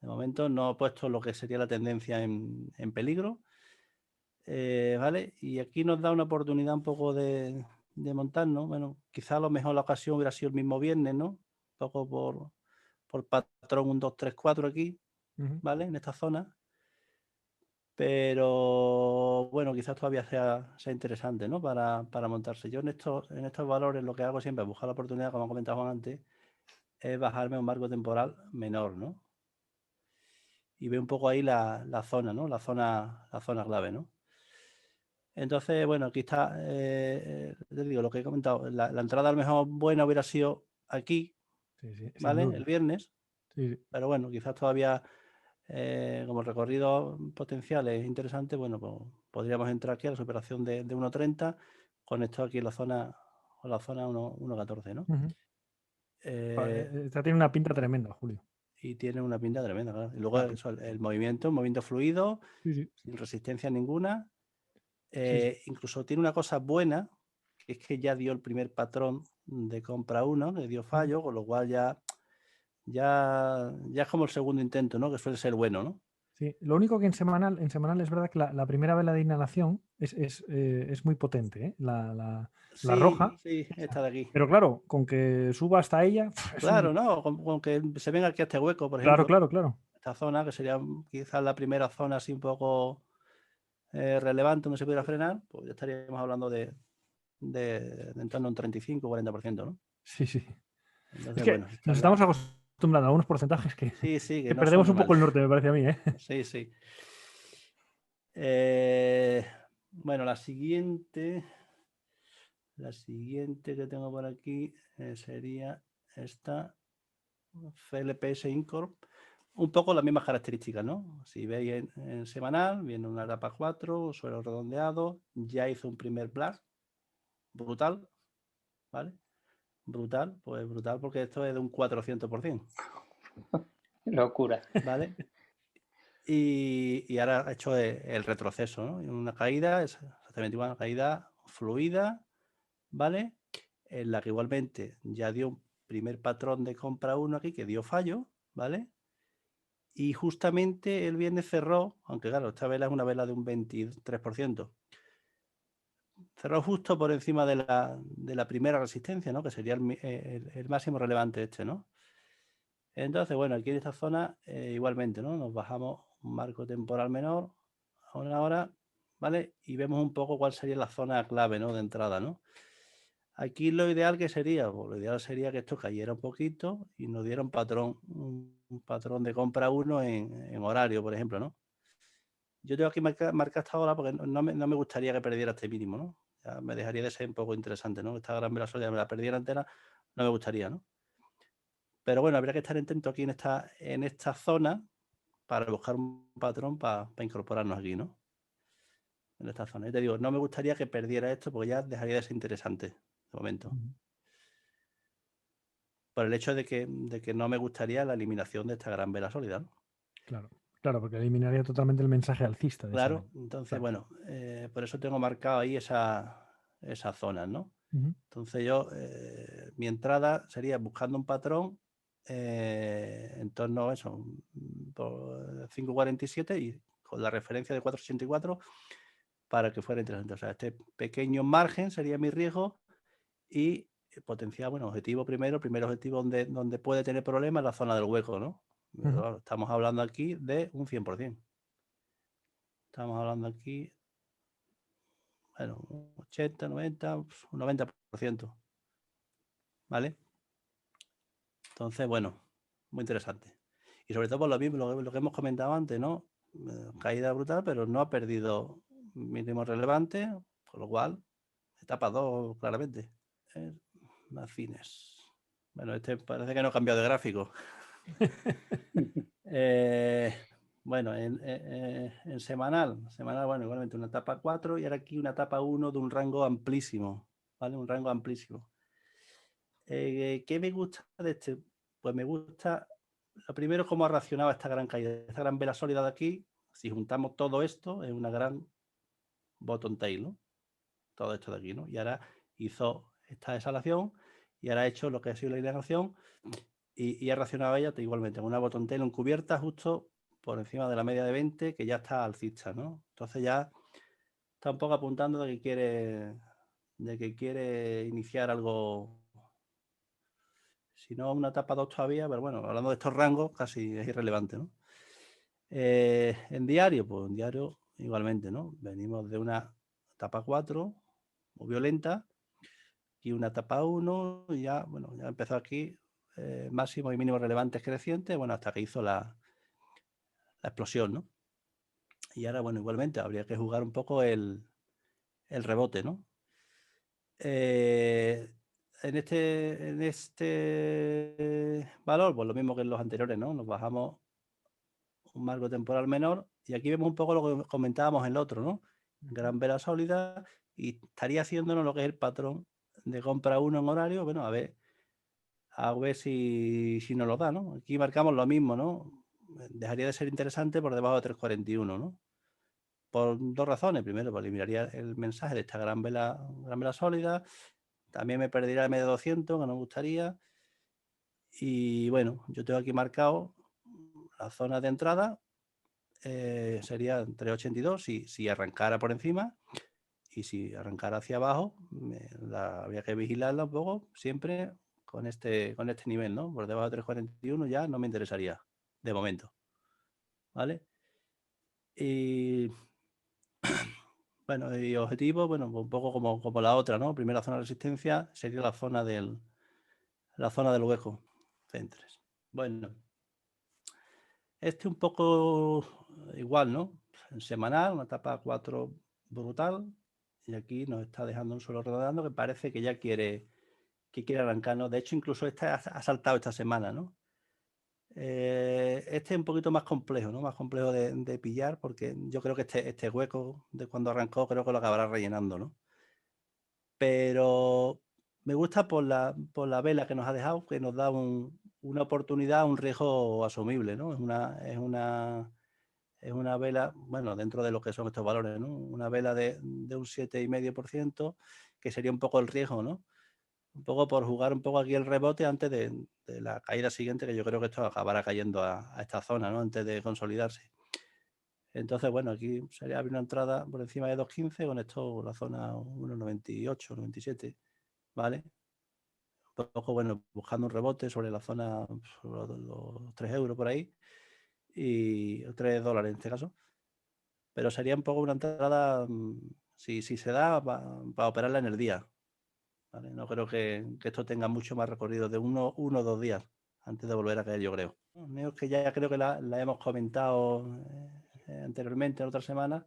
de momento no ha puesto lo que sería la tendencia en peligro, ¿vale? Y aquí nos da una oportunidad un poco de montar, ¿no? Bueno, quizá a lo mejor la ocasión hubiera sido el mismo viernes, ¿no? Un poco por patrón 1, 2, 3, 4 aquí, ¿vale? En esta zona. Pero bueno, quizás todavía sea interesante, ¿no? Para montarse. Yo en estos valores lo que hago siempre es buscar la oportunidad, como comentaba Juan antes, es bajarme a un marco temporal menor, ¿no? Y veo un poco ahí la zona, ¿no? La zona clave, ¿no? Entonces, bueno, aquí está, te digo, lo que he comentado, la entrada a lo mejor buena hubiera sido aquí, ¿vale? El viernes, pero bueno, quizás todavía, como el recorrido potencial es interesante, bueno, pues podríamos entrar aquí a la superación de 1.30 con esto aquí en la zona 1.14, ¿no? Esta tiene una pinta tremenda, Julio. Y tiene una pinta tremenda, claro. Y luego eso, el movimiento fluido, Sí. sin resistencia ninguna. Sí. Incluso tiene una cosa buena, que es que ya dio el primer patrón de compra 1, que dio fallo, con lo cual ya es como el segundo intento, ¿no? Que suele ser bueno, ¿no? Sí, lo único que en semanal es verdad que la primera vela de inhalación es muy potente, ¿eh? La Sí, roja, sí, esta de aquí. pero claro, con que suba hasta ella, Claro, ¿no? Con que se venga aquí a este hueco, por Claro, ejemplo. claro. Esta zona, que sería quizás la primera zona así un poco relevante donde se pudiera frenar, pues ya estaríamos hablando de en torno a un 35 o 40%, ¿no? Sí. Entonces, Es que bueno, nos estamos acostumbrando a unos porcentajes que, sí, que que no son perdemos un poco normales. el norte, me parece a mí, ¿eh? Sí. Bueno, la siguiente que tengo por aquí sería esta, CLPS Incorp. Un poco las mismas características, ¿no? Si veis en semanal, viene una etapa 4, suelo redondeado, ya hizo un primer blast, brutal, ¿vale? Brutal porque esto es de un 400%. Locura. ¿Vale? Y ahora ha hecho el retroceso, ¿no? Una caída, es exactamente igual, una caída fluida, ¿vale? En la que igualmente ya dio un primer patrón de compra 1 aquí que dio fallo, ¿vale? Y justamente el viernes cerró, aunque claro, esta vela es una vela de un 23%, cerró justo por encima de la primera resistencia, ¿no? Que sería el máximo relevante este, ¿no? Entonces, bueno, aquí en esta zona igualmente, ¿no? Nos bajamos un marco temporal menor a una hora, ¿vale? Y vemos un poco cuál sería la zona clave, ¿no? De entrada, ¿no? Aquí lo ideal que sería, pues, lo ideal sería que esto cayera un poquito y nos diera un patrón de compra 1 en horario, por ejemplo, ¿no? Yo tengo aquí marca esta hora porque no me gustaría que perdiera este mínimo, ¿no? Ya me dejaría de ser un poco interesante, ¿no? Esta gran vela sólida me la perdiera entera, no me gustaría, ¿no? Pero bueno, habría que estar atento aquí en esta zona para buscar un patrón para incorporarnos aquí, ¿no? En esta zona. Y te digo, no me gustaría que perdiera esto porque ya dejaría de ser interesante de momento. Ujú. Por el hecho de que no me gustaría la eliminación de esta gran vela sólida, ¿no? Claro, claro, porque eliminaría totalmente el mensaje alcista de esa Claro, vela. entonces, Claro. bueno, por eso tengo marcado ahí esas zonas, ¿no? Ujú. Entonces yo, mi entrada sería buscando un patrón en torno a eso, por 5,47 y con la referencia de 4,84 para que fuera interesante. O sea, este pequeño margen sería mi riesgo y potencial, bueno, objetivo primero, primer objetivo donde puede tener problemas es la zona del hueco, ¿no? Pero, Ujú. claro, estamos hablando aquí de un 100%. Estamos hablando aquí, bueno, 80, 90, un 90%, ¿vale? Entonces, bueno, muy interesante. Y sobre todo por lo mismo, lo que hemos comentado antes, ¿no? Caída brutal, pero no ha perdido mínimo relevante, con lo cual, etapa 2 claramente. Más fines. Bueno, este parece que no ha cambiado de gráfico. Bueno, en semanal, bueno, igualmente una etapa 4 y ahora aquí una etapa 1 de un rango amplísimo, ¿vale? Un rango amplísimo. ¿Qué me gusta de este? Pues me gusta, lo primero, cómo ha reaccionado esta gran caída, esta gran vela sólida de aquí. Si juntamos todo esto, es una gran bottom tail, ¿no? Todo esto de aquí, ¿no? Y ahora hizo esta exhalación y ahora ha hecho lo que ha sido la inhalación y ha reaccionado a ella igualmente, con una bottom tail encubierta justo por encima de la media de 20, que ya está alcista, ¿no? Entonces ya está un poco apuntando de que quiere iniciar algo, si no una etapa 2 todavía, pero bueno, hablando de estos rangos casi es irrelevante, ¿no? En diario, pues en diario igualmente, ¿no? Venimos de una etapa 4 muy violenta y una etapa 1 y ya, bueno, ya empezó aquí máximos y mínimos relevantes crecientes, bueno, hasta que hizo la explosión, ¿no? Y ahora, bueno, igualmente habría que jugar un poco el rebote, ¿no? En este valor, pues lo mismo que en los anteriores, ¿no? Nos bajamos un marco temporal menor y aquí vemos un poco lo que comentábamos en el otro, ¿no? Gran vela sólida y estaría haciéndonos lo que es el patrón de compra 1 en horario, bueno, a ver si nos lo da, ¿no? Aquí marcamos lo mismo, ¿no? Dejaría de ser interesante por debajo de 3,41, ¿no? Por dos razones. Primero, pues eliminaría el mensaje de esta gran vela sólida. También me perdería el medio 200, que no me gustaría. Y bueno, yo tengo aquí marcado la zona de entrada. Sería 3,82 si arrancara por encima. Y si arrancara hacia abajo, habría que vigilarla un poco, siempre con este nivel, ¿no? Por debajo de 3,41 ya no me interesaría, de momento. ¿Vale? Y bueno, y objetivo, bueno, un poco como la otra, ¿no? Primera zona de resistencia sería la zona del hueco. Centres. Bueno, un poco igual, ¿no? En semanal, una etapa 4 brutal. Y aquí nos está dejando un suelo rodando que parece que ya quiere arrancar, ¿no? De hecho, incluso ha saltado esta semana, ¿no? Este es un poquito más complejo, ¿no? Más complejo de pillar porque yo creo que este hueco de cuando arrancó creo que lo acabará rellenando, ¿no? Pero me gusta por la vela que nos ha dejado, que nos da una oportunidad, un riesgo asumible, ¿no? Es una vela, bueno, dentro de lo que son estos valores, ¿no? Una vela de un 7,5%, que sería un poco el riesgo, ¿no? Un poco por jugar un poco aquí el rebote antes de la caída siguiente, que yo creo que esto acabará cayendo a esta zona, ¿no? Antes de consolidarse. Entonces, bueno, aquí sería abrir una entrada por encima de 2,15, con esto la zona 1,98, 97, ¿vale? Un poco, bueno, buscando un rebote sobre la zona, sobre los 3 euros por ahí, y $3 en este caso. Pero sería un poco una entrada, si se da, para operarla en el día, ¿vale? No creo que esto tenga mucho más recorrido de uno o 2 días antes de volver a caer, yo creo. Neos que ya creo que la hemos comentado anteriormente en otras semanas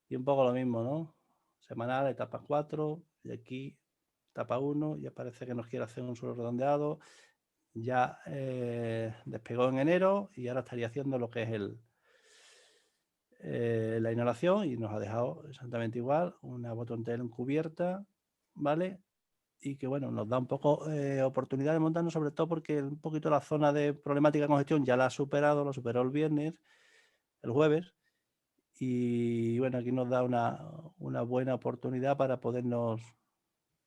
y un poco lo mismo, ¿no? Semanal, etapa 4 y aquí etapa 1, ya parece que nos quiere hacer un suelo redondeado. Ya despegó en enero y ahora estaría haciendo lo que es la inhalación y nos ha dejado exactamente igual, una bottom tail encubierta, ¿vale? Y que bueno, nos da un poco oportunidad de montarnos, sobre todo porque un poquito la zona de problemática de congestión ya la ha superado, lo superó el viernes, el jueves, y bueno, aquí nos da una buena oportunidad para podernos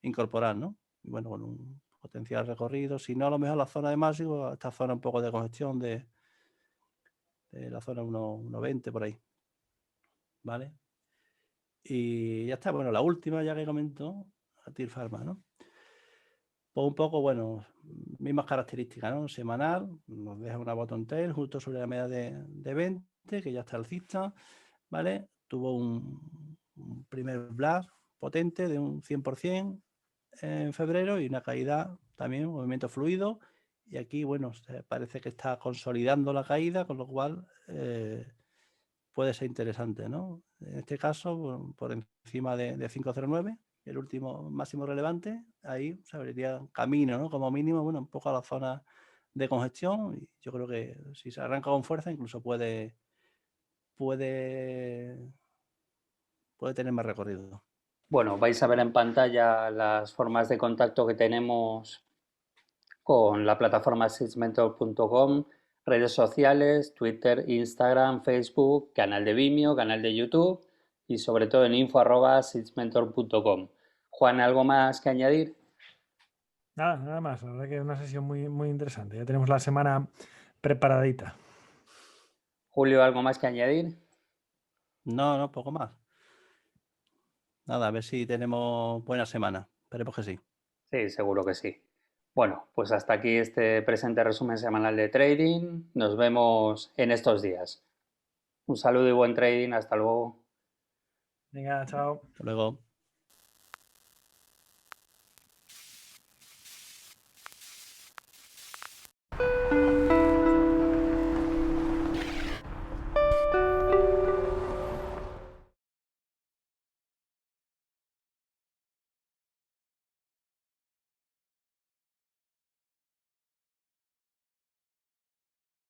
incorporar, ¿no? Y bueno, con un potencial recorrido, si no a lo mejor la zona de máximo, esta zona un poco de congestión de la zona 1.20 por ahí, ¿vale? Y ya está, bueno, la última ya que comentó, Atir Pharma, ¿no? Pues un poco, bueno, mismas características, ¿no? Semanal, nos deja una bottom tail justo sobre la media de 20, que ya está alcista, ¿vale? Tuvo un primer blast potente de un 100% en febrero y una caída también, un movimiento fluido. Y aquí, bueno, parece que está consolidando la caída, con lo cual puede ser interesante, ¿no? En este caso, por encima de 5.09, el último máximo relevante, ahí se abriría camino, ¿no? Como mínimo, bueno, un poco a la zona de congestión y yo creo que si se arranca con fuerza incluso puede tener más recorrido. Bueno, vais a ver en pantalla las formas de contacto que tenemos con la plataforma sysmentor.com, redes sociales, Twitter, Instagram, Facebook, canal de Vimeo, canal de YouTube y sobre todo en info@sysmentor.com. Juan, ¿algo más que añadir? Nada más. La verdad que es una sesión muy, muy interesante. Ya tenemos la semana preparadita. Julio, ¿algo más que añadir? No, poco más. Nada, a ver si tenemos buena semana. Esperemos que sí. Sí, seguro que sí. Bueno, pues hasta aquí este presente resumen semanal de trading. Nos vemos en estos días. Un saludo y buen trading. Hasta luego. Venga, chao. Hasta luego.